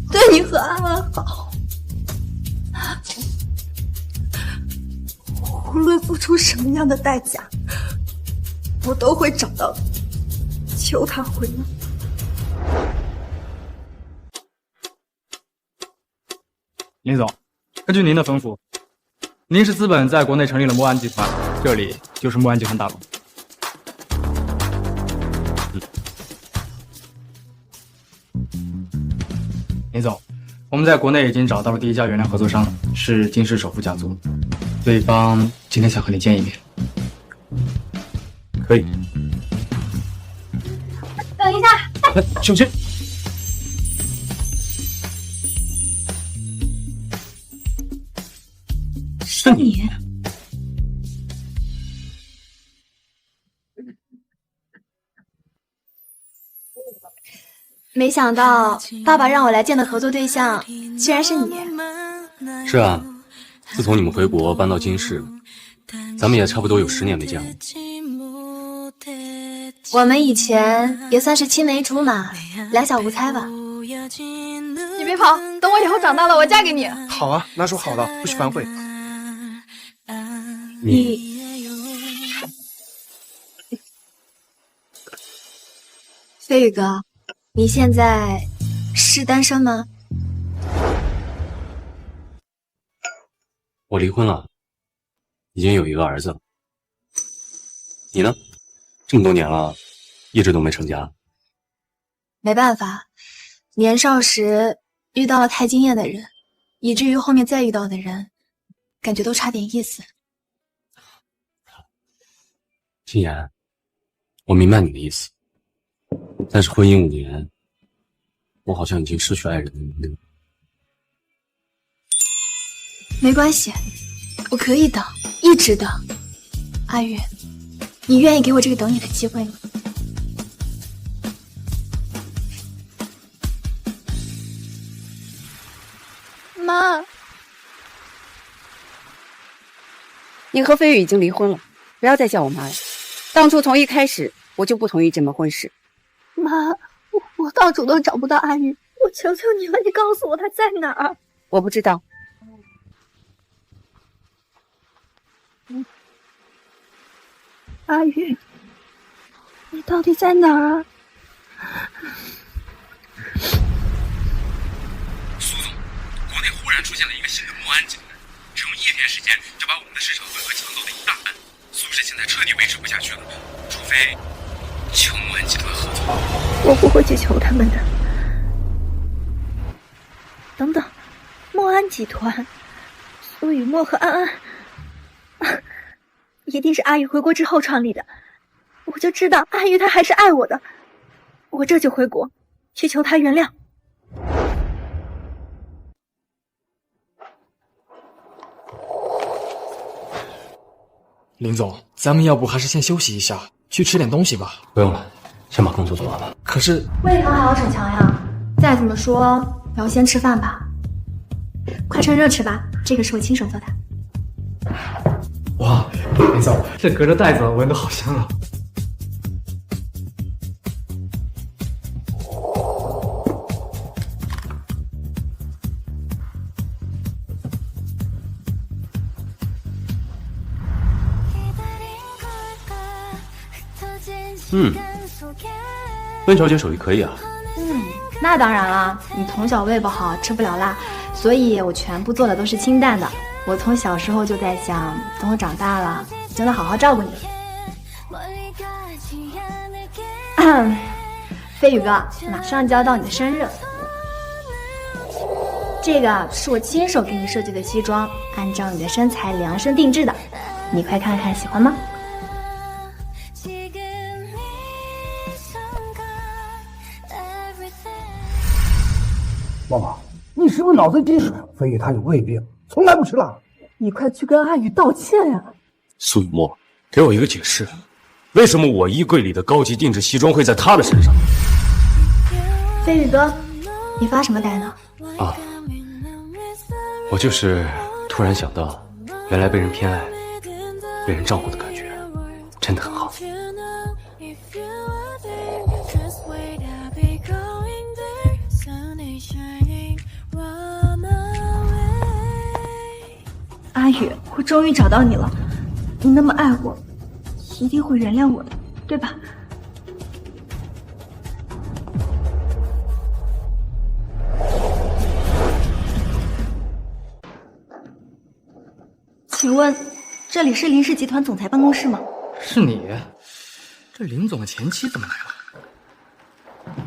对你和安安好。无论付出什么样的代价，我都会找到求他回来。林总，根据您的吩咐，林氏资本在国内成立了墨安集团，这里就是墨安集团大楼。林总，我们在国内已经找到了第一家原料合作商，是金氏首富家族，对方今天想和你见一面。可以。等一下，小心！是你。没想到爸爸让我来见的合作对象居然是你。是啊，自从你们回国搬到金市，咱们也差不多有10年没见了。我们以前也算是青梅竹马，两小无猜吧。你别跑，等我以后长大了，我嫁给你。好啊，那说好了，不许反悔。飞宇哥，你现在是单身吗？我离婚了，已经有一个儿子了。你呢？这么多年了，一直都没成家。没办法，年少时遇到了太惊艳的人，以至于后面再遇到的人，感觉都差点意思。金妍，我明白你的意思，但是婚姻5年，我好像已经失去爱人的能力了。没关系，我可以等，一直等。阿宇，你愿意给我这个等你的机会吗？妈，你和飞宇已经离婚了，不要再叫我妈了。当初从一开始我就不同意这门婚事。妈，我到处都找不到阿宇，我求求你了，你告诉我他在哪儿。我不知道。阿宇，你到底在哪儿啊？苏总，国内忽然出现了一个新的墨安集团，只用1天时间就把我们的市场份额抢走了1大半。苏氏现在彻底维持不下去了，除非求墨安集团合作。我不会去求他们的。等等，墨安集团，苏雨墨和安安。一定是阿宇回国之后创立的，我就知道阿宇他还是爱我的，我这就回国去求他原谅。林总，咱们要不还是先休息一下，去吃点东西吧。不用了，先把工作做完了。可是为何还要逞强呀？再怎么说也要先吃饭吧。快趁热吃吧，这个是我亲手做的。哇，林总，这隔着袋子闻得好香啊！温小姐手艺可以啊。那当然了，你从小胃不好，吃不了辣，所以我全部做的都是清淡的。我从小时候就在想，等我长大了，就能好好照顾你。飞宇哥，马上就要到你的生日了，这个是我亲手给你设计的西装，按照你的身材量身定制的，你快看看，喜欢吗？妈妈，你是不是脑子进水了？飞宇他有胃病，从来不吃辣。你快去跟阿宇道歉呀！苏雨墨，给我一个解释，为什么我衣柜里的高级定制西装会在他的身上？飞宇哥，你发什么呆呢？啊，我就是突然想到，原来被人偏爱、被人照顾的感觉，真的很好。阿宇，我终于找到你了，你那么爱我，一定会原谅我的，对吧？请问这里是林氏集团总裁办公室吗？是你？这林总的前妻怎么来了？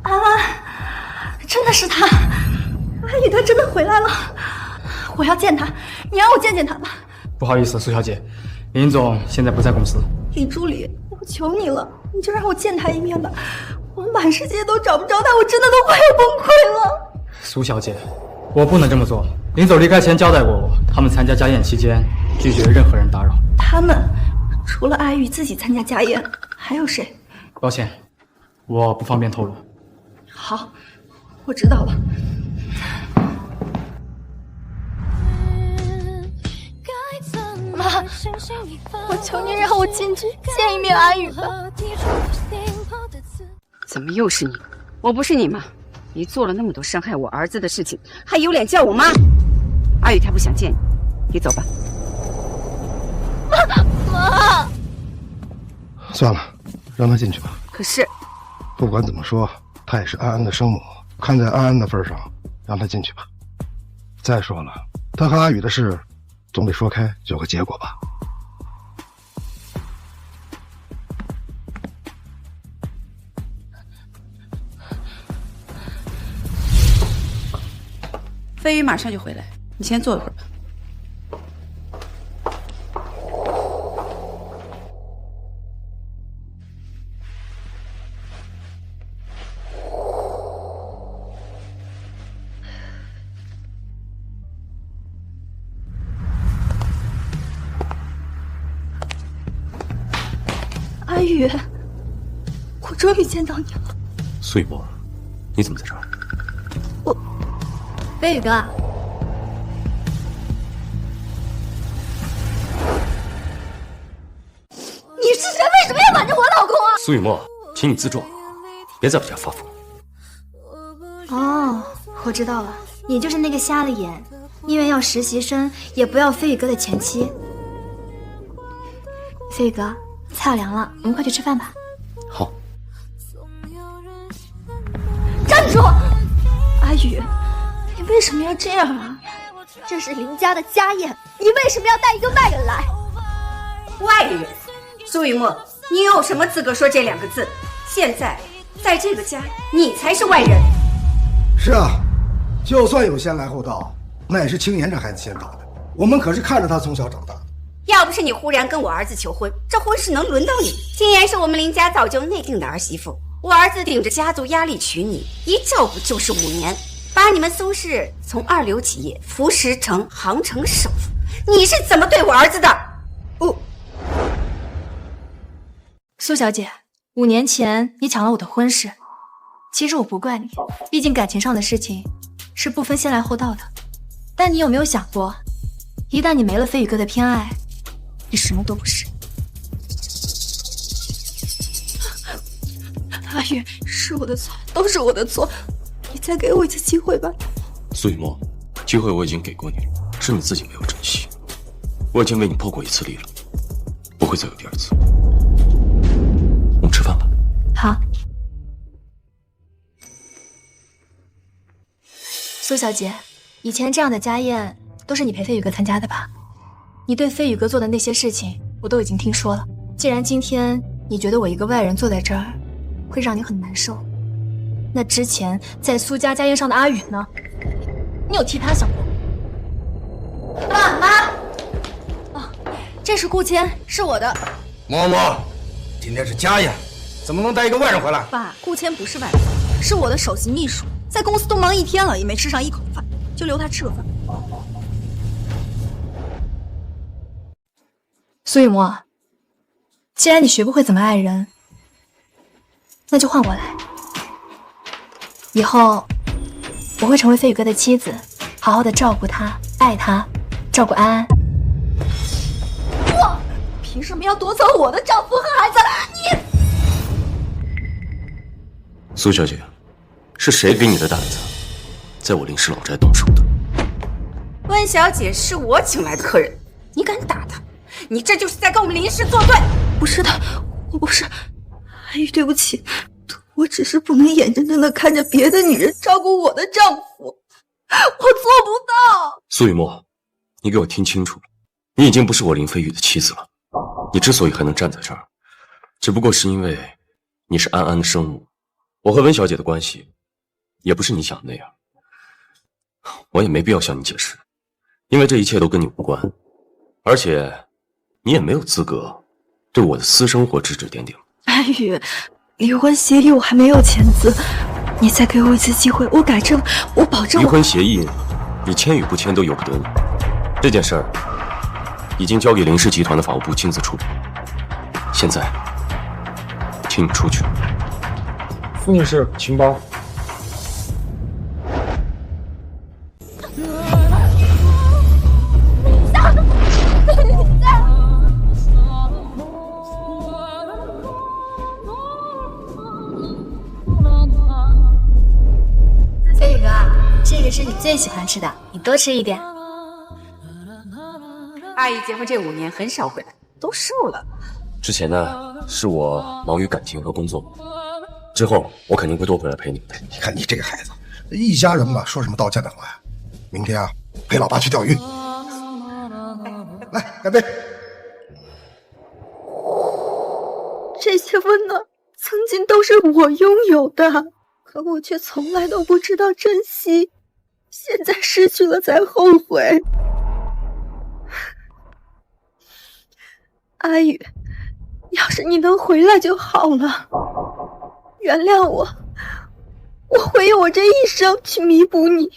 安安，真的是他，阿宇他真的回来了，我要见他，你让我见见他吧。不好意思，苏小姐，林总现在不在公司。李助理，我求你了，你就让我见他一面吧，我满世界都找不着他，我真的都快要崩溃了。苏小姐，我不能这么做。林总离开前交代过我，他们参加家宴期间拒绝任何人打扰。他们除了阿宇自己参加家宴，还有谁？抱歉，我不方便透露。好，我知道了。妈，我求您让我进去见一面阿宇吧。怎么又是你？我不是你妈，你做了那么多伤害我儿子的事情，还有脸叫我妈？阿宇他不想见你，你走吧。妈，算了，让他进去吧。可是，不管怎么说，她也是安安的生母，看在安安的份上，让她进去吧。再说了，她和阿宇的事，总得说开，有个结果吧。飞宇马上就回来，你先坐一会儿吧。阿宇，我终于见到你了。苏雨墨，你怎么在这儿？飞宇哥，你是谁？为什么要瞒着我老公啊？苏雨墨，请你自重，别在我家发疯。哦，我知道了，你就是那个瞎了眼，宁愿要实习生也不要飞宇哥的前妻。飞宇哥，菜要凉了，我们快去吃饭吧。好。站住！阿宇，你为什么要这样啊？这是林家的家宴，你为什么要带一个外人来？外人？苏雨墨，你有什么资格说这两个字？现在，在这个家，你才是外人。是啊，就算有先来后到，那也是青年这孩子先打的。我们可是看着他从小长大的。要不是你忽然跟我儿子求婚，这婚事能轮到你？青言是我们林家早就内定的儿媳妇，我儿子顶着家族压力娶你，一照顾就是5年，把你们苏氏从2流企业扶持成杭城首富，你是怎么对我儿子的？苏小姐，5年前你抢了我的婚事，其实我不怪你，毕竟感情上的事情是不分先来后到的。但你有没有想过，一旦你没了飞宇哥的偏爱，你什么都不是。阿宇，是我的错，都是我的错，你再给我一次机会吧。苏雨墨，机会我已经给过你了，是你自己没有珍惜。我已经为你破过1次例了，不会再有第2次。我们吃饭吧。好。苏小姐，以前这样的家宴都是你陪飞宇哥参加的吧？你对飞宇哥做的那些事情，我都已经听说了。既然今天你觉得我一个外人坐在这儿会让你很难受，那之前在苏家家宴上的阿宇呢？你有替他想过？妈，这是顾签，是我的。嬷嬷，今天是家宴，怎么能带一个外人回来？爸，顾签不是外人，是我的首席秘书，在公司都忙1天了，也没吃上1口饭，就留他吃个饭。苏雨墨，既然你学不会怎么爱人，那就换我来。以后我会成为飞宇哥的妻子，好好的照顾他，爱他，照顾安安。我凭什么要夺走我的丈夫和孩子？你，苏小姐，是谁给你的胆子，在我林氏老宅动手的？温小姐是我请来的客人，你敢打她？你这就是在跟我们林氏作对！不是的，我不是。阿宇，对不起，我只是不能眼睁睁的看着别的女人照顾我的丈夫。我做不到。苏雨墨，你给我听清楚了，你已经不是我林飞宇的妻子了。你之所以还能站在这儿，只不过是因为你是安安的生母。我和温小姐的关系，也不是你想的那样。我也没必要向你解释，因为这一切都跟你无关，而且你也没有资格对我的私生活指指点点。安宇，离婚协议我还没有签字，你再给我一次机会，我改正，我保证。离婚协议，你签与不签都由不得你。这件事儿已经交给林氏集团的法务部亲自处理。现在，请你出去。傅女士，请包。飞宇哥，这个是你最喜欢吃的，你多吃一点。阿姨结婚这5年很少回来，都瘦了。之前呢，是我忙于感情和工作，之后我肯定会多回来陪你的。你看你这个孩子，一家人嘛，说什么道歉的话呀？明天啊，陪老爸去钓鱼。来，干杯！这些温暖曾经都是我拥有的，可我却从来都不知道珍惜，现在失去了才后悔。阿宇，要是你能回来就好了，原谅我，我会用我这一生去弥补你。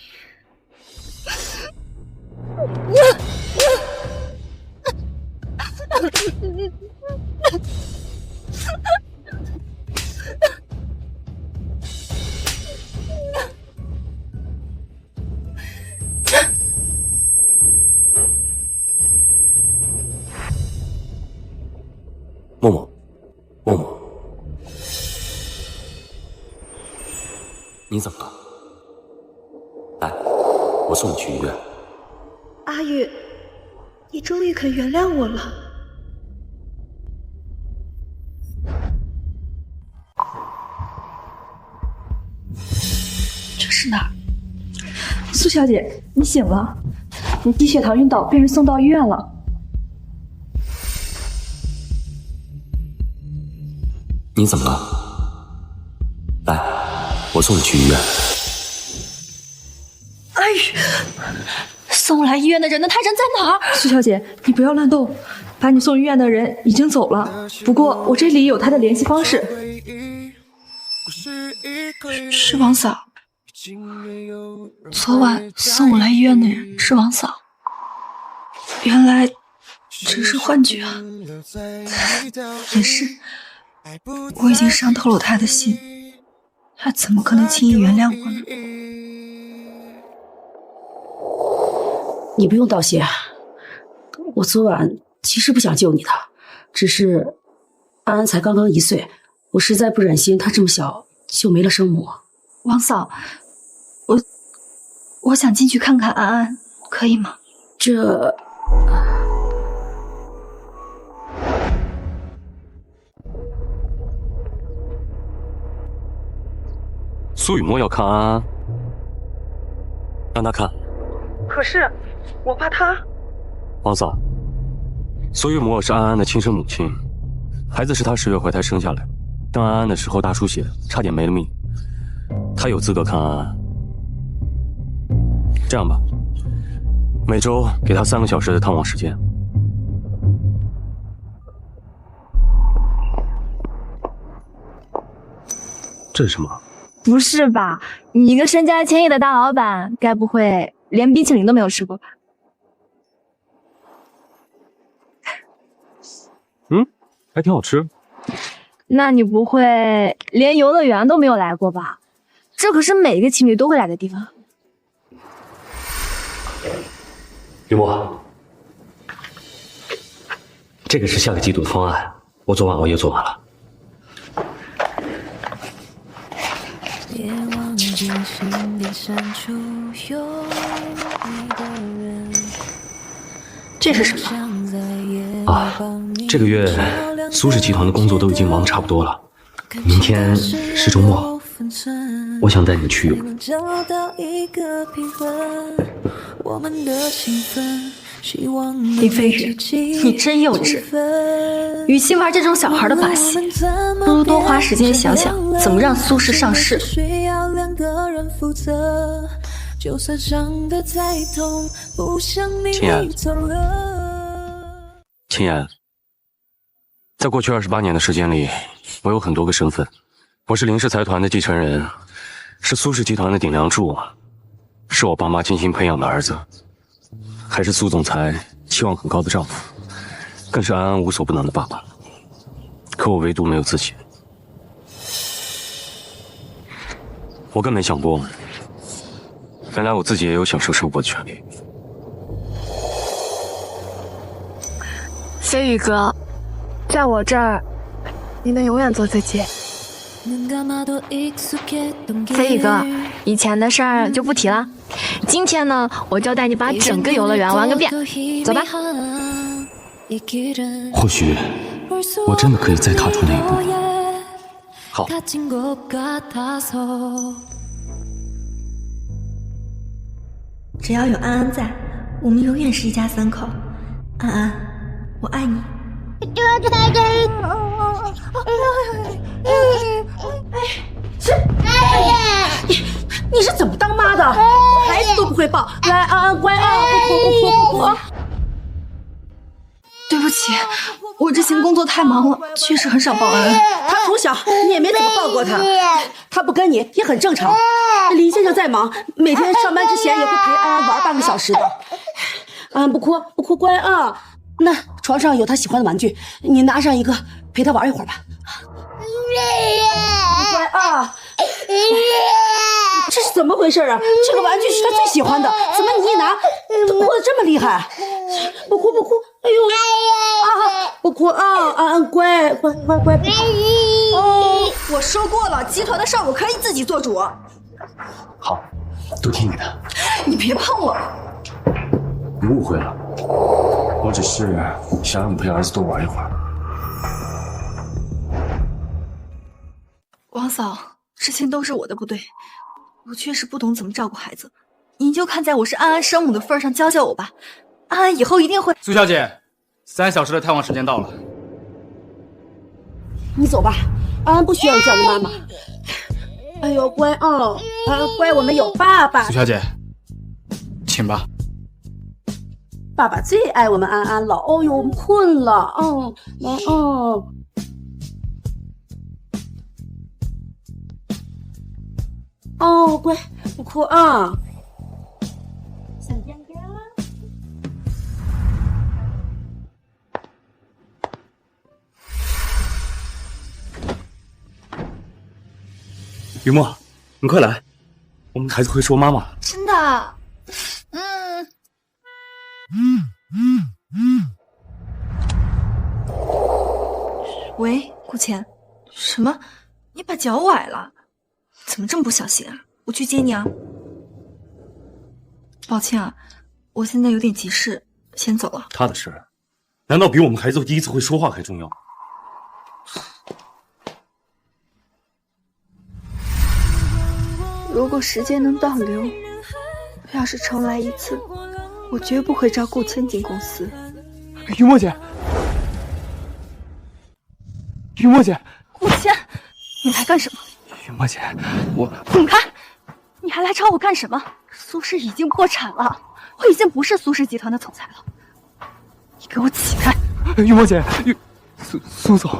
默默，默默，你怎么了？来，我送你去医院。阿宇，你终于肯原谅我了。这是哪儿？苏小姐，你醒了，你低血糖晕倒，被人送到医院了。你怎么了？来，我送你去医院。阿宇，送我来医院的人呢？他人在哪儿？苏小姐，你不要乱动，把你送医院的人已经走了，不过我这里有他的联系方式。是王嫂，昨晚送我来医院的人是王嫂，原来只是幻觉啊！也是，我已经伤透了他的心，他怎么可能轻易原谅我呢？你不用道谢，我昨晚其实不想救你的，只是安安才刚刚1岁，我实在不忍心她这么小就没了生母。王嫂，我想进去看看安安，可以吗？这苏雨墨要看安安，让他看。可是我怕他。王嫂，苏雨墨是安安的亲生母亲，孩子是她10月怀胎生下来，生安安的时候大出血，差点没了命。她有资格看安安。这样吧，每周给她3个小时的探望时间。这是什么？不是吧？你一个身家千亿的大老板，该不会连冰淇淋都没有吃过吧？还挺好吃。那你不会连游乐园都没有来过吧？这可是每一个情侣都会来的地方。雨墨，这个是下个季度的方案，我昨晚熬夜做完了。这是什么？啊，这个月苏氏集团的工作都已经忙得差不多了，明天是周末，我想带你去游。林飞宇，你真幼稚。与其玩这种小孩的把戏，不如多花时间想想怎么让苏氏上市。秦岩，秦岩，在过去28年的时间里，我有很多个身份。我是林氏财团的继承人，是苏氏集团的顶梁柱，是我爸妈精心培养的儿子，还是苏总裁期望很高的丈夫，更是安安无所不能的爸爸。可我唯独没有自己。我更没想过，原来我自己也有享受生活的权利。飞宇哥，在我这儿，你能永远做自己。飞宇哥，以前的事儿就不提了。今天呢，我就带你把整个游乐园玩个遍，走吧。或许我真的可以再踏出那一步。好。只要有安安在，我们永远是一家3口。安安，我爱你。你是怎么当妈的？孩子都不会抱，来，安安乖啊，不哭。对不起，我之前工作太忙了，确实很少抱安安。他从小你也没怎么抱过他，他不跟你也很正常。林先生再忙，每天上班之前也会陪安安玩半个小时的。安安不哭，乖啊。那床上有他喜欢的玩具，你拿上一个陪他玩一会儿吧。乖啊。这是怎么回事啊？这个玩具是他最喜欢的，怎么你一拿，他哭得这么厉害？不哭，哎呦，啊，不哭啊，安安乖。哦，我说过了，集团的事儿我可以自己做主。好，都听你的。你别碰我。你误会了，我只是想让你陪儿子多玩一会儿。王嫂，之前都是我的不对，我确实不懂怎么照顾孩子，您就看在我是安安生母的份上教教我吧。安安以后一定会。苏小姐，3小时的探望时间到了，你走吧，安安不需要这样的妈妈。哎呦，乖啊，安安乖，我们有爸爸。苏小姐，请吧。爸爸最爱我们安安了。哦呦，我们困了，来乖，不哭啊。想见哥了。雨墨，你快来，我们的孩子会说妈妈。真的？喂，顾倩，什么？你把脚崴了？怎么这么不小心啊？我去接你啊。抱歉啊，我现在有点急事，先走了。他的事，难道比我们孩子第一次会说话还重要？如果时间能倒流，要是重来一次，我绝不会招顾千进公司。雨墨姐，顾倩，你来干什么？雨墨姐，我滚开！你还来找我干什么？苏氏已经破产了，我已经不是苏氏集团的总裁了。你给我起开！雨墨姐，苏总，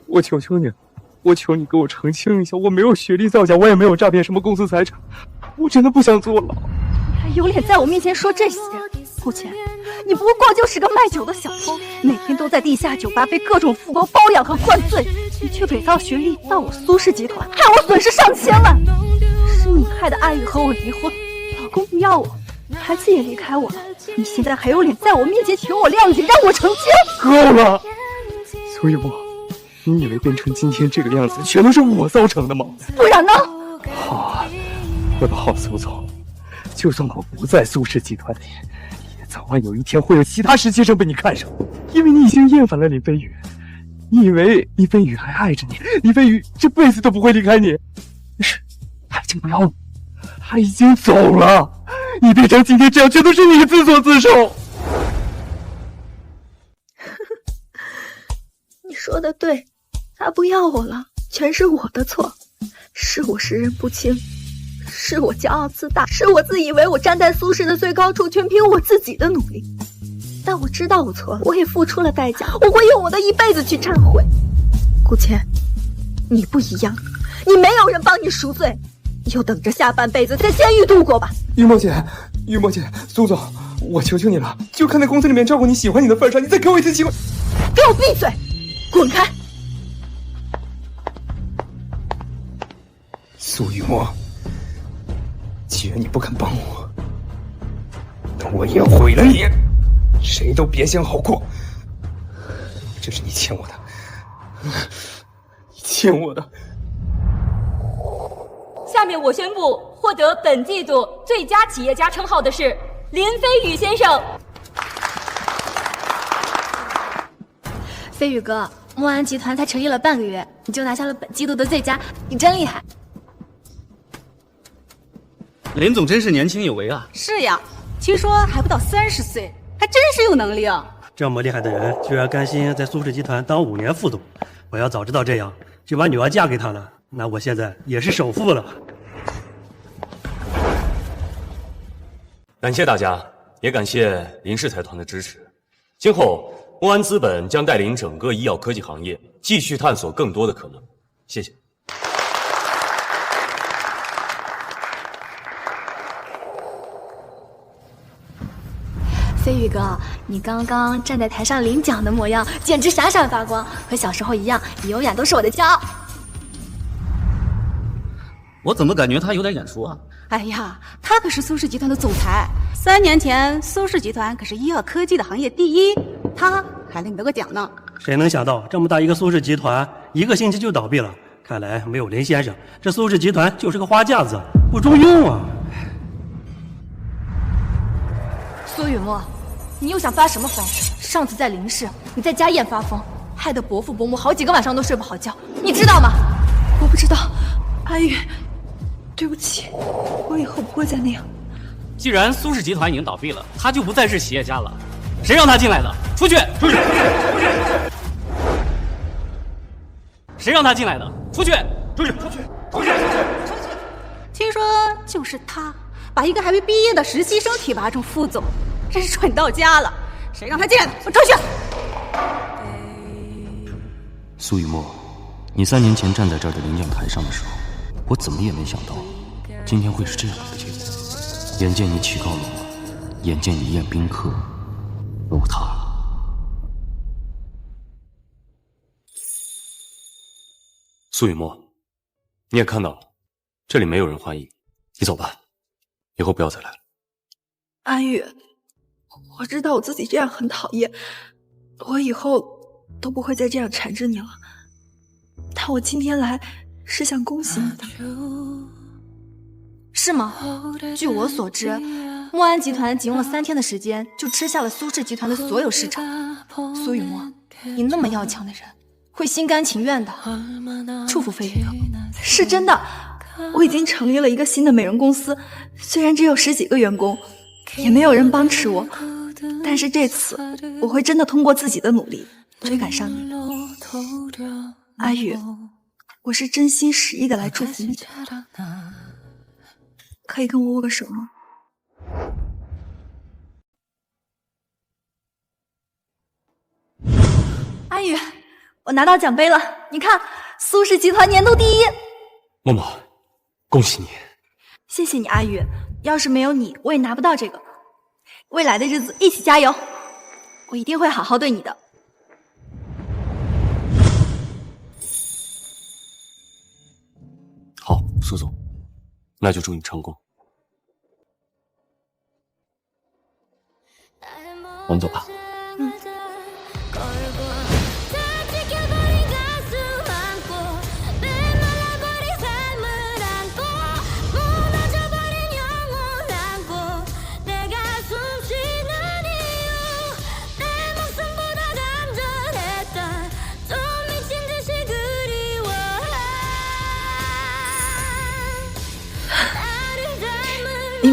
我求求你了，我求你给我澄清一下，我没有学历造假，我也没有诈骗什么公司财产，我真的不想坐牢。你还有脸在我面前说这些？顾倩，你不过就是个卖酒的小偷，每天都在地下酒吧被各种富豪包养和灌醉，你却伪造学历到我苏氏集团，害我损失上千万。是你害得阿宇和我离婚，老公不要我，孩子也离开我了，你现在还有脸在我面前求我谅解，让我澄清？够了，苏雨墨，你以为变成今天这个样子全都是我造成的吗？不然呢？好啊，我的好苏总，就算我不在苏氏集团里，也早晚有一天会有其他实习生被你看上，因为你已经厌烦了林飞宇，你以为李飞宇还爱着你？李飞宇这辈子都不会离开你。但是他已经不要你，他已经走了。你变成今天这样，全都是你自作自受。你说的对，他不要我了，全是我的错，是我识人不清，是我骄傲自大，是我自以为我站在苏氏的最高处，全凭我自己的努力。但我知道我错了，我也付出了代价，我会用我的一辈子去忏悔。顾谦，你不一样，你没有人帮你赎罪，你就等着下半辈子在监狱度过吧。于墨姐，于墨姐，苏总，我求求你了，就看在公司里面照顾你喜欢你的份上，你再给我一次机会。给我闭嘴，滚开！苏雨墨，既然你不肯帮我，那我也要毁了你，谁都别想好过。这是你欠我的，你欠我的。下面我宣布，获得本季度最佳企业家称号的是林飞宇先生。飞宇哥，墨安集团才成立了半个月，你就拿下了本季度的最佳，你真厉害！林总真是年轻有为啊！是呀，听说还不到30岁，还真是有能力啊！这么厉害的人，居然甘心在苏氏集团当5年副总。我要早知道这样，就把女儿嫁给他了，那我现在也是首富了。感谢大家，也感谢林氏财团的支持。今后，墨安资本将带领整个医药科技行业继续探索更多的可能。谢谢。飞宇哥，你刚刚站在台上领奖的模样，简直闪闪发光，和小时候一样，你永远都是我的骄傲。我怎么感觉他有点眼熟啊？哎呀，他可是苏氏集团的总裁，3年前苏氏集团可是医药科技的行业第1，他还领得个奖呢。谁能想到这么大一个苏氏集团，1个星期就倒闭了？看来没有林先生，这苏氏集团就是个花架子，不中用啊！苏雨墨，你又想发什么疯？上次在林氏，你在家宴发疯，害得伯父伯母好几个晚上都睡不好觉，你知道吗？我不知道，阿玉，对不起，我以后不会再那样。既然苏氏集团已经倒闭了，他就不再是企业家了。谁让他进来的？出去！出去！谁让他进来的？出去！出去！出去！出去！听说就是他，把一个还没毕业的实习生提拔成副总，真是蠢到家了。谁让他进来的？我出去！苏雨墨，你3年前站在这儿的领奖台上的时候，我怎么也没想到，今天会是这样一个结果。眼见你起高楼，眼见你宴宾客，楼塌了。苏雨墨，你也看到了，这里没有人欢迎，你走吧，以后不要再来了。阿玉，我知道我自己这样很讨厌，我以后都不会再这样缠着你了。但我今天来是想恭喜你的。是吗？据我所知，墨安集团仅用了3天的时间就吃下了苏氏集团的所有市场。苏雨墨，你那么要强的人，会心甘情愿的。祝福飞宇哥。是真的，我已经成立了一个新的美容公司，虽然只有10几个员工，也没有人帮持我，但是这次我会真的通过自己的努力追赶上你。阿宇，我是真心实意的来祝福你的，可以跟我握个手吗？阿宇，我拿到奖杯了，你看，苏氏集团年度第1。默默，恭喜你！谢谢你，阿宇。要是没有你，我也拿不到这个。未来的日子一起加油，我一定会好好对你的。好，苏总，那就祝你成功。我们走吧。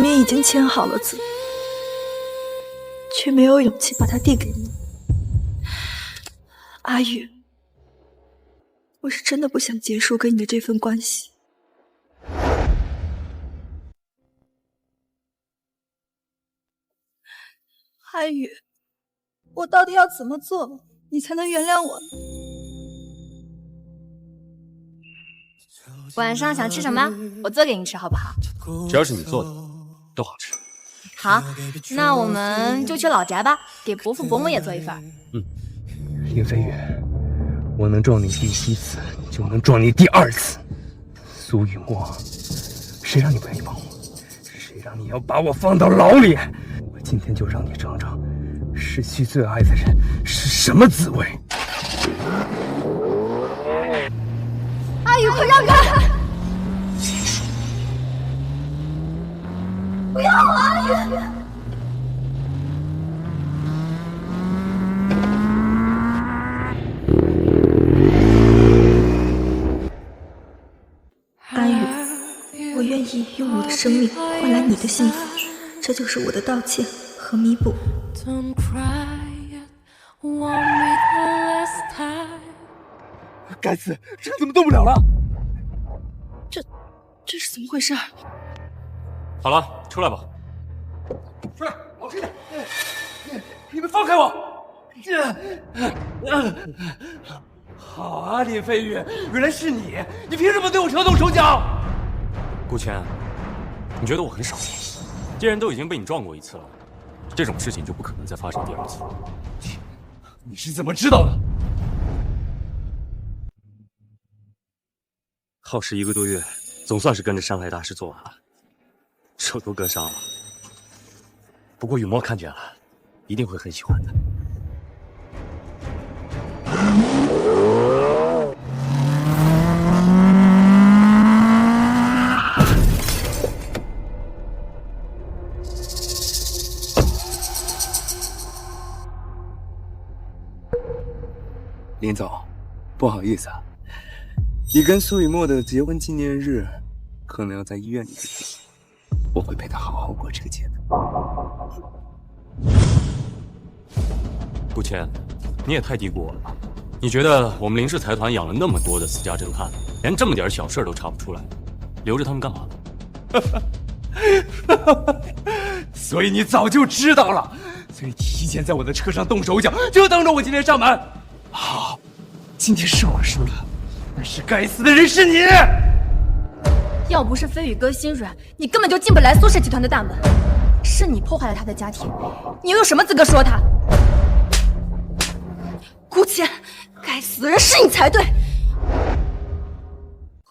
明已经签好了字，却没有勇气把它递给你。阿宇，我是真的不想结束跟你的这份关系。阿宇，我到底要怎么做，你才能原谅我呢？晚上想吃什么？我做给你吃好不好？只要是你做的，都好吃。好，那我们就去老宅吧，给伯父伯母也做一份。林飞宇，我能撞你第7次，就能撞你第2次。苏雨墨，谁让你不愿意帮我？谁让你要把我放到牢里？我今天就让你尝尝失去最爱的人是什么滋味。阿宇，快让开！不要我，阿宇！阿宇，我愿意用我的生命换来你的幸福，这就是我的道歉和弥补。该死，这怎么动不了了？这是怎么回事？好了，出来吧。出来，老实点！你们放开我！好啊，林飞宇，原来是你！你凭什么对我挑动手脚？顾谦，你觉得我很傻？既然都已经被你撞过一次了，这种事情就不可能再发生第2次。你是怎么知道的？耗时1个多月，总算是跟着山海大师做完了，手都割伤了。不过雨墨看见了，一定会很喜欢的。林总，不好意思啊，你跟苏雨墨的结婚纪念日可能要在医院里举行，我会陪她好好过这个节的。顾谦，你也太低估我了吧？你觉得我们林氏财团养了那么多的私家侦探，连这么点小事都查不出来，留着他们干嘛？所以你早就知道了，所以提前在我的车上动手脚，就等着我今天上门。好，今天是我输了，但是该死的人是你。要不是飞宇哥心软，你根本就进不来苏氏集团的大门。是你破坏了他的家庭，你又有什么资格说他？顾谦，该死的人是你才对！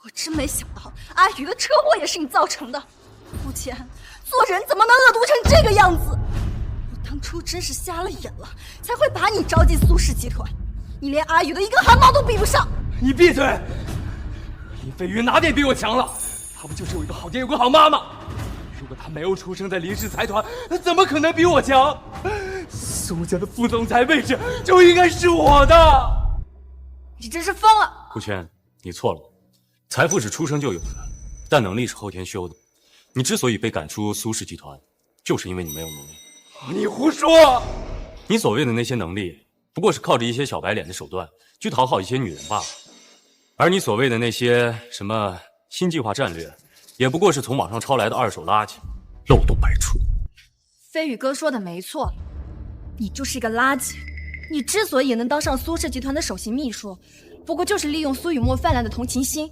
我真没想到阿宇的车祸也是你造成的。顾谦，做人怎么能恶毒成这个样子？我当初真是瞎了眼了，才会把你招进苏氏集团。你连阿宇的一根汗毛都比不上！你闭嘴！林飞宇哪点比我强了？他不就是有一个好爹有个好妈吗？如果他没有出生在林氏财团，他怎么可能比我强？苏家的副总裁位置就应该是我的。你真是疯了！顾谦，你错了，财富是出生就有的，但能力是后天修的。你之所以被赶出苏氏集团，就是因为你没有能力。你胡说！你所谓的那些能力，不过是靠着一些小白脸的手段去讨好一些女人罢了。而你所谓的那些什么新计划战略，也不过是从网上抄来的2手垃圾，漏洞百出。飞宇哥说的没错，你就是一个垃圾。你之所以能当上苏氏集团的首席秘书，不过就是利用苏雨墨泛滥的同情心，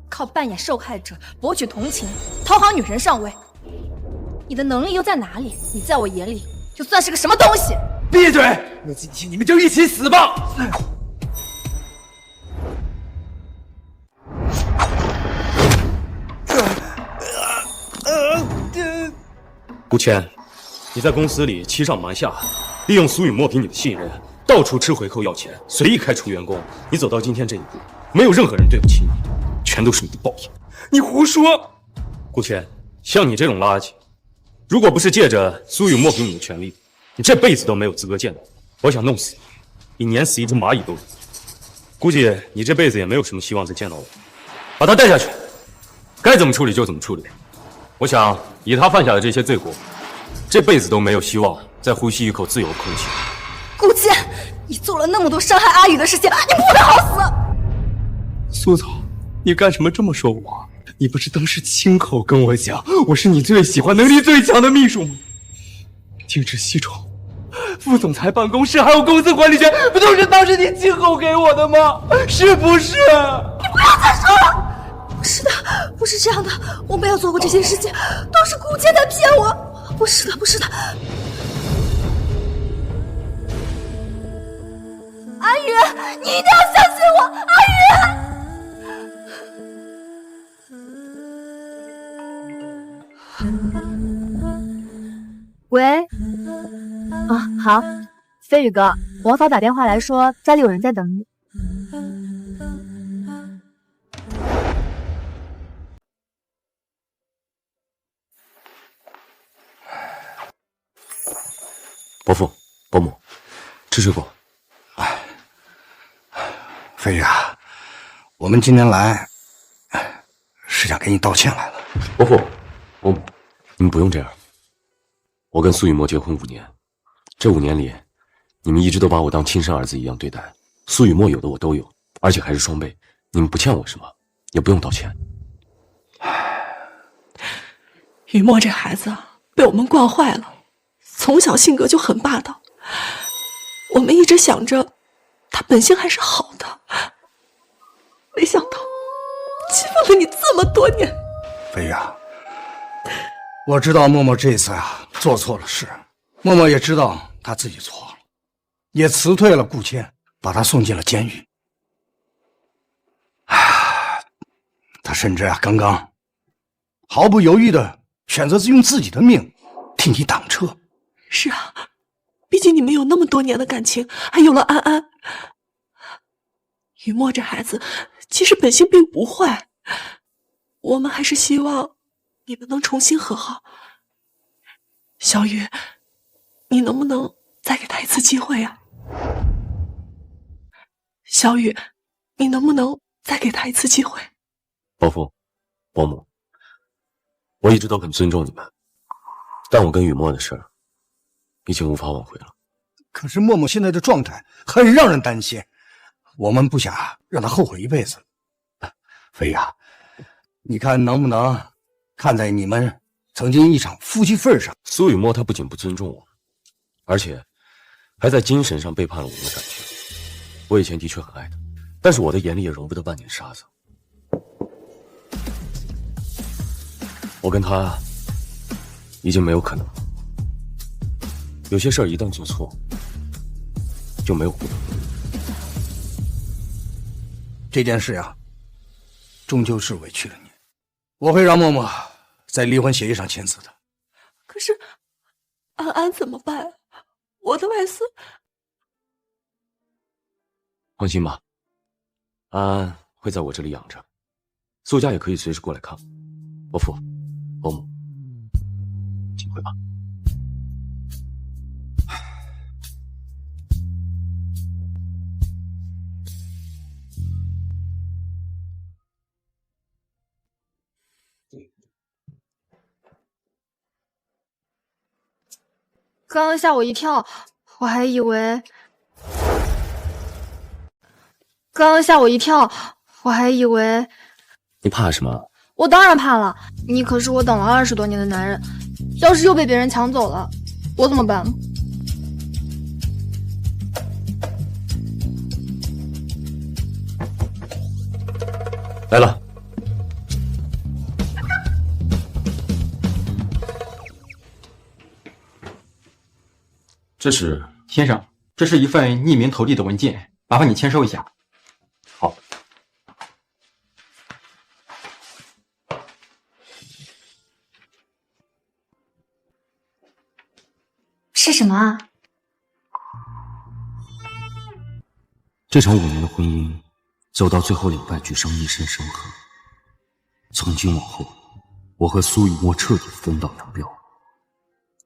靠扮演受害者博取同情，讨好女人上位。你的能力又在哪里？你在我眼里就算是个什么东西？闭嘴！那今天你们就一起死吧！顾谦，你在公司里欺上瞒下，利用苏雨墨给你的信任，到处吃回扣要钱，随意开除员工。你走到今天这一步，没有任何人对不起你，全都是你的报应。你胡说！顾谦，像你这种垃圾，如果不是借着苏雨墨给你的权利，你这辈子都没有资格见到我。我想弄死你，比碾死一只蚂蚁都容易。估计你这辈子也没有什么希望再见到我。把他带下去，该怎么处理就怎么处理。我想以他犯下的这些罪过，这辈子都没有希望再呼吸一口自由的空气。顾谦，你做了那么多伤害阿宇的事情，你不得好死！苏总，你干什么这么说我？你不是当时亲口跟我讲，我是你最喜欢、能力最强的秘书吗？定制西装、副总裁办公室还有公司管理权，不都是当时你亲口给我的吗？是不是？你不要再说了！不是的，不是这样的，我没有做过这些事情，都是顾谦在骗我。不是的，不是的。阿宇，你一定要相信我，阿宇！喂，好，飞宇哥，王嫂打电话来说家里有人在等你。伯父、伯母，吃水果。飞宇啊，我们今天来是想给你道歉来了。伯父、伯母，你们不用这样。我跟苏雨墨结婚5年，这5年里，你们一直都把我当亲生儿子一样对待。苏雨墨有的我都有，而且还是双倍。你们不欠我什么，也不用道歉。雨墨这孩子被我们惯坏了，从小性格就很霸道。我们一直想着他本性还是好的，没想到欺负了你这么多年。飞宇啊，我知道默默这次做错了事，默默也知道他自己错了，也辞退了顾谦，把他送进了监狱。他甚至刚刚毫不犹豫的选择用自己的命替你挡车。是啊，毕竟你们有那么多年的感情，还有了安安。雨墨这孩子其实本性并不坏，我们还是希望你们能重新和好。小雨，你能不能再给他一次机会啊？小雨，你能不能再给他一次机会？伯父、伯母，我一直都很尊重你们，但我跟雨墨的事儿已经无法挽回了。可是默默现在的状态很让人担心，我们不想让他后悔一辈子。飞宇啊，你看能不能看在你们曾经一场夫妻份上？苏雨墨他不仅不尊重我，而且还在精神上背叛了我们的感情。我以前的确很爱他，但是我的眼里也容不得半点沙子。我跟他已经没有可能了。有些事儿一旦做错，就没有回头。这件事终究是委屈了你。我会让默默在离婚协议上签字的。可是安安怎么办？我的外孙……放心吧，安安会在我这里养着，苏家也可以随时过来看我。伯父、伯母，请回吧。刚刚吓我一跳，我还以为……你怕什么？我当然怕了，你可是我等了20多年的男人，要是又被别人抢走了，我怎么办？来了。这是先生，这是一份匿名投递的文件，麻烦你签收一下。好。是什么啊？这场5年的婚姻走到最后2败俱伤，一生生和。从今往后，我和苏雨墨彻底分道扬镳。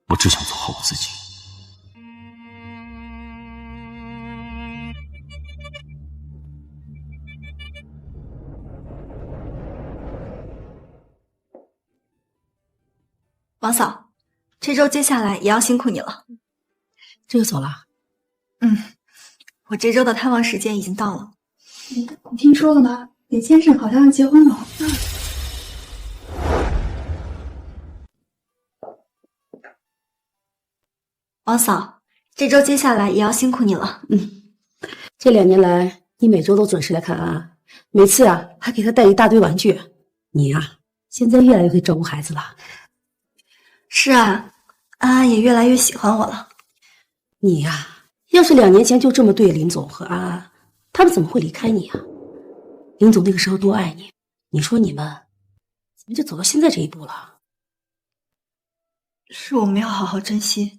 我只想做好我自己。王嫂，这周接下来也要辛苦你了。这就走了？我这周的探望时间已经到了。你听说了吗？林先生好像要结婚了。王嫂，这周接下来也要辛苦你了。这2年来，你每周都准时来看安安，每次还给他带一大堆玩具。你现在越来越会照顾孩子了。是啊，安安也越来越喜欢我了。你要是2年前就这么对林总和安安，他们怎么会离开你啊？林总那个时候多爱你，你说你们怎么就走到现在这一步了？是我没有好好珍惜。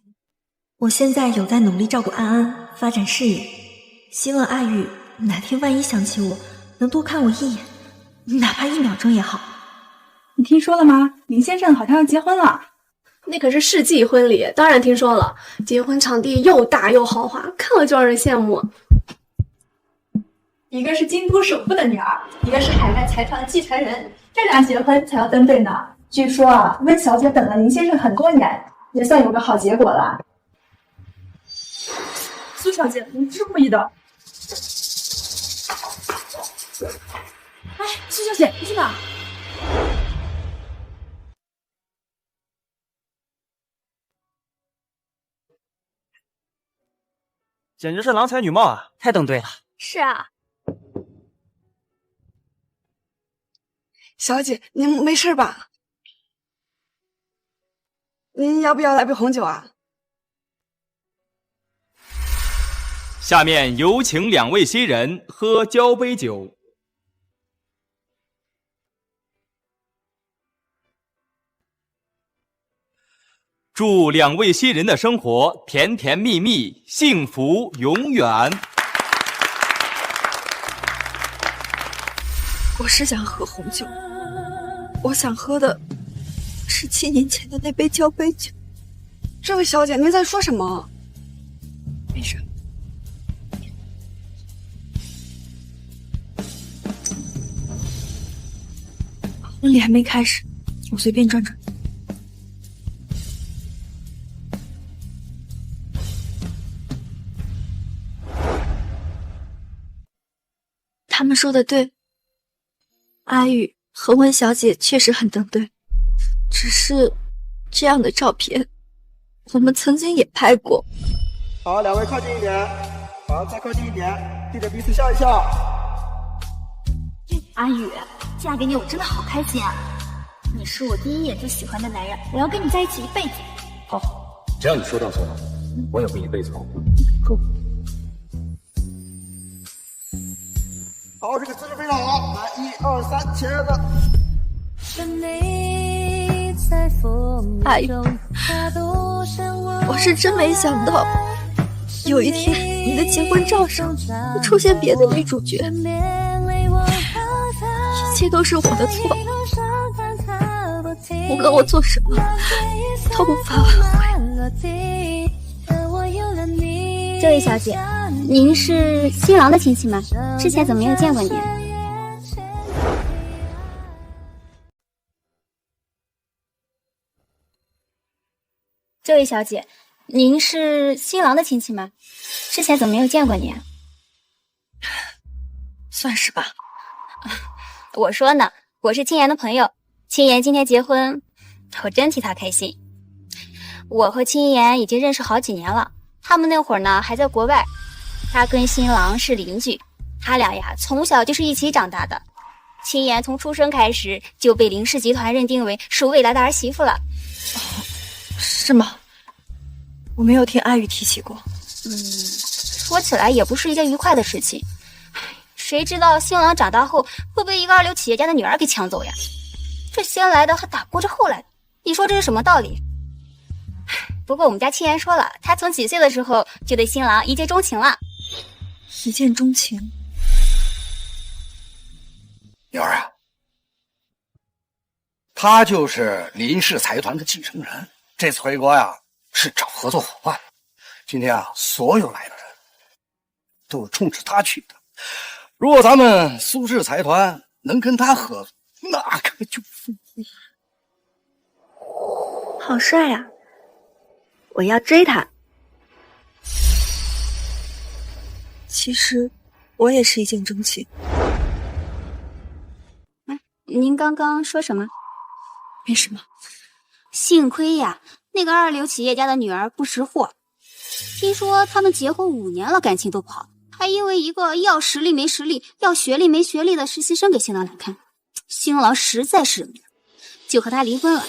我现在有在努力照顾安安，发展事业，希望阿宇哪天万一想起我，能多看我一眼，哪怕1秒钟也好。你听说了吗？林先生好像要结婚了。那可是世纪婚礼，当然听说了。结婚场地又大又豪华，看了就让人羡慕。一个是京都首富的女儿，一个是海外财团的继承人，这俩结婚才要登对呢。据说温小姐等了林先生很多年，也算有个好结果了。苏小姐，你是故意的。哎，苏小姐，你去哪？简直是郎才女貌啊！太登对了。是啊。小姐，您没事吧？您要不要来杯红酒啊？下面有请2位新人喝交杯酒。祝2位新人的生活甜甜蜜蜜，幸福永远。我是想喝红酒，我想喝的是7年前的那杯交杯酒。这位小姐，您在说什么？没事。婚礼还没开始，我随便转转。他们说的对，阿宇和温小姐确实很登对，只是这样的照片，我们曾经也拍过。好，2位靠近一点，好，再靠近一点，对着彼此笑一笑。阿宇，嫁给你我真的好开心啊！你是我第一眼就喜欢的男人，我要跟你在一起一辈子。好，只要你说到做到，我也会一辈子保护你。好，这个姿势非常好，来，1、2、3，亲爱的。阿宇，我是真没想到，有一天你的结婚照上会出现别的女主角，一切都是我的错。无论我做什么，都无法挽回。这位小姐，您是新郎的亲戚吗？之前怎么没有见过您？这位小姐，您是新郎的亲戚吗？之前怎么没有见过您？算是吧。我说呢，我是青妍的朋友，青妍今天结婚，我真替她开心。我和青妍已经认识好几年了，他们那会儿呢还在国外，她跟新郎是邻居，他俩呀从小就是一起长大的。青妍从出生开始就被林氏集团认定为是未来的儿媳妇了。是吗？我没有听阿宇提起过。说起来也不是一件愉快的事情。谁知道新郎长大后会被一个2流企业家的女儿给抢走呀？这先来的还打不过这后来的，你说这是什么道理？不过我们家青妍说了，她从几岁的时候就对新郎一见钟情了。一见钟情？女儿啊，他就是林氏财团的继承人，这次回国呀是找合作伙伴。今天啊，所有来的人都是冲着他去的。如果咱们苏氏财团能跟他合作，那可就好帅呀！我要追他。其实我也是一见钟情。您刚刚说什么？没什么。幸亏呀，那个二流企业家的女儿不识货。听说他们结婚5年了，感情都不好，还因为一个要实力没实力、要学历没学历的实习生给新郎难堪。新郎实在是忍不了，就和他离婚了。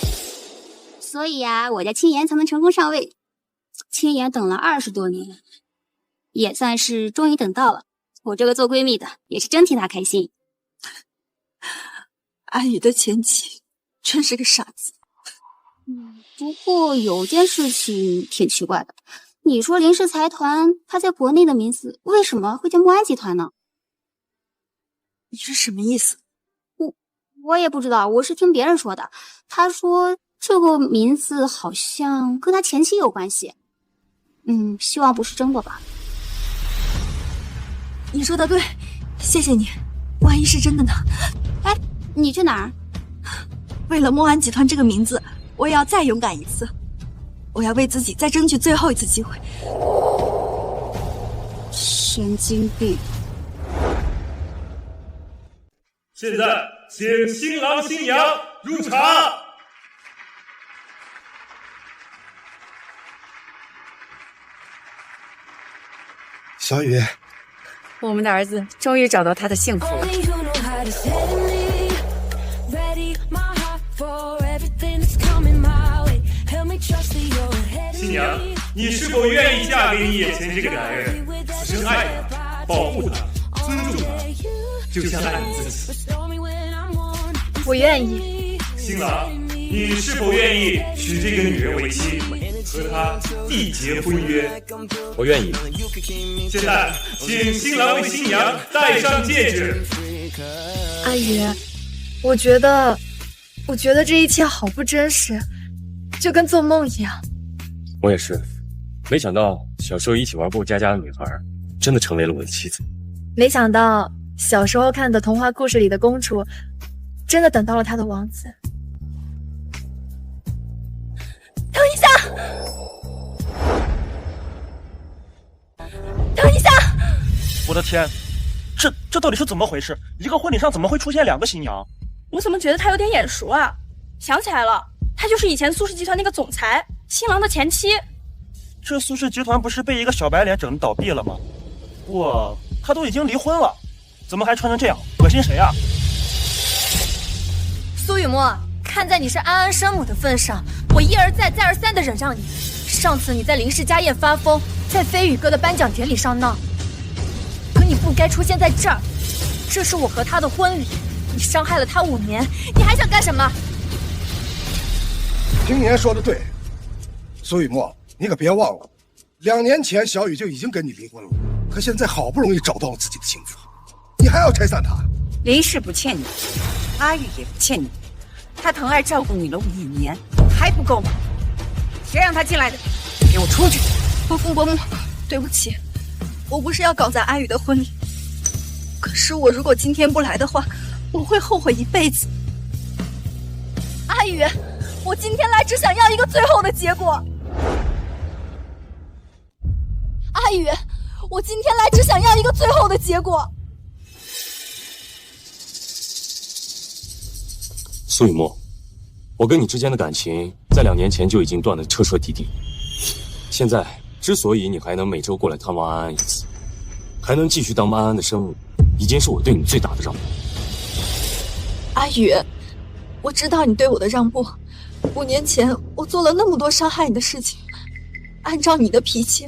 所以呀，我家青岩才能成功上位。青岩等了20多年，也算是终于等到了。我这个做闺蜜的也是真替她开心。安宇的前妻真是个傻子。不过有件事情挺奇怪的，你说林氏财团它在国内的名字为什么会叫墨安集团呢？你是什么意思？我也不知道，我是听别人说的。他说这个名字好像跟他前妻有关系。希望不是真的吧。你说的对，谢谢你。万一是真的呢？哎，你去哪儿？为了墨安集团这个名字，我也要再勇敢一次。我要为自己再争取最后一次机会。神经病！现在请新郎新娘入场。小雨，我们的儿子终于找到他的幸福了。新娘，你是否愿意嫁给你眼前这个男人，此生爱他，保护他，尊重他，就像爱你自己？我愿意。新郎，你是否愿意娶这个女人为妻，和她缔结婚约？我愿意。现在，请新郎为新娘戴上戒指。阿宇，我觉得这一切好不真实，就跟做梦一样。我也是，没想到小时候一起玩过家家的女孩，真的成为了我的妻子。没想到小时候看的童话故事里的公主，真的等到了她的王子。等一下！等一下！我的天，这到底是怎么回事？一个婚礼上怎么会出现2个新娘？我怎么觉得他有点眼熟啊？想起来了，他就是以前苏氏集团那个总裁，新郎的前妻。这苏氏集团不是被一个小白脸整得倒闭了吗？不过他都已经离婚了，怎么还穿成这样？恶心谁啊？苏雨墨，看在你是安安生母的份上，我一而再再而三的忍让你。上次你在林氏家宴发疯，在飞宇哥的颁奖典礼上闹，可你不该出现在这儿。这是我和他的婚礼，你伤害了他5年，你还想干什么？青年说的对，苏雨墨，你可别忘了，2年前小雨就已经跟你离婚了，可现在好不容易找到了自己的幸福，你还要拆散他？林氏不欠你，阿玉也不欠你，他疼爱照顾你了5年，还不够吗？谁让他进来的？给我出去！伯父伯母，对不起，我不是要搞砸阿宇的婚礼，可是我如果今天不来的话，我会后悔一辈子。阿宇，我今天来只想要一个最后的结果。阿宇，我今天来只想要一个最后的结果。苏雨墨，我跟你之间的感情在2年前就已经断得彻彻底底。现在之所以你还能每周过来探望安安一次，还能继续当安安的生母，已经是我对你最大的让步。阿宇，我知道你对我的让步。5年前我做了那么多伤害你的事情，按照你的脾气，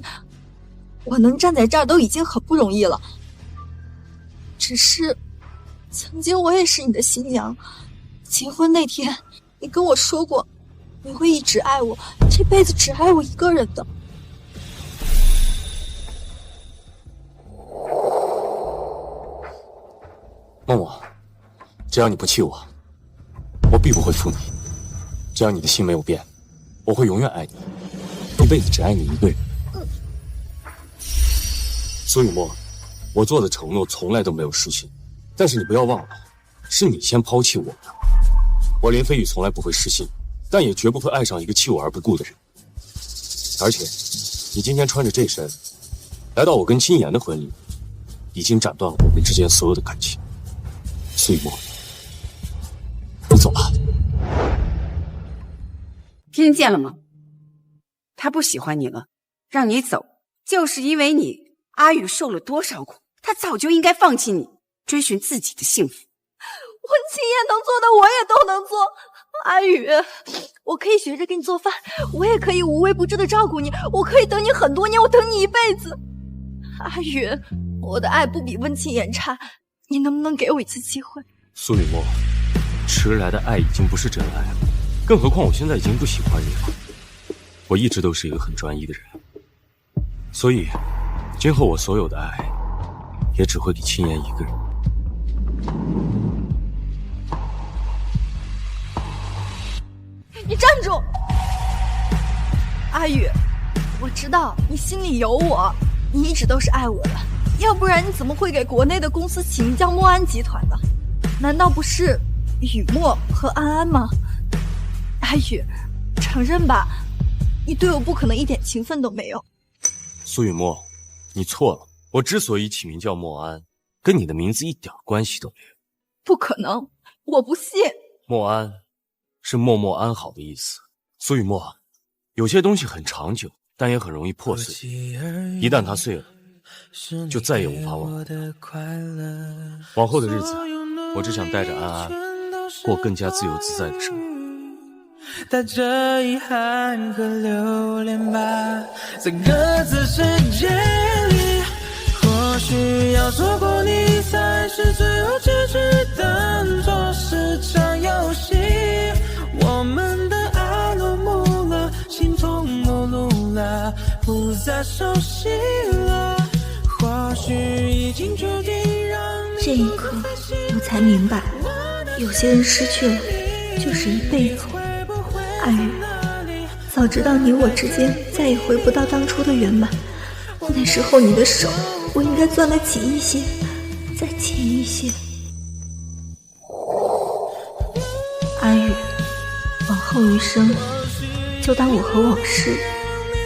我能站在这儿都已经很不容易了。只是，曾经我也是你的新娘，结婚那天你跟我说过，你会一直爱我，这辈子只爱我一个人的。默默，只要你不气我，我必不会负你。只要你的心没有变，我会永远爱你，一辈子只爱你一个人。苏雨墨，我做的承诺从来都没有实现，但是你不要忘了，是你先抛弃我的。我连飞宇从来不会失信，但也绝不会爱上一个弃我而不顾的人。而且，你今天穿着这身，来到我跟青岩的婚礼，已经斩断了我们之间所有的感情。苏雨墨，你走吧。听见了吗？他不喜欢你了，让你走，就是因为你阿宇受了多少苦，他早就应该放弃你，追寻自己的幸福。我青岩能做的我也都能做。阿宇，我可以学着给你做饭，我也可以无微不至的照顾你，我可以等你很多年，我等你一辈子。阿宇，我的爱不比温青岩差，你能不能给我一次机会？苏雨墨，迟来的爱已经不是真爱了，更何况我现在已经不喜欢你了。我一直都是一个很专一的人，所以今后我所有的爱也只会给青岩一个人。你站住！阿宇，我知道你心里有我，你一直都是爱我的，要不然你怎么会给国内的公司起名叫墨安集团呢？难道不是雨墨和安安吗？阿宇，承认吧，你对我不可能一点情分都没有。苏雨墨，你错了，我之所以起名叫墨安，跟你的名字一点关系都没有。不可能，我不信。墨安是默默安好的意思。苏雨墨，有些东西很长久，但也很容易破碎，一旦它碎了，就再也无法挽回。往后的日子，我只想带着安安过更加自由自在的生活。带着遗憾和留恋吧，在各自世界里，或许要错过你才是最后结局，当作是场游戏。我们的爱落幕了，心痛陌路了，不再熟悉了，或许已经注定让你。这一刻，我才明白，有些人失去了，就是一辈子。阿宇，早知道你我之间再也回不到当初的圆满，那时候你的手我应该攥得紧一些，再紧一些。阿宇，往后余生，就当我和往事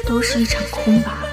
都是一场空吧。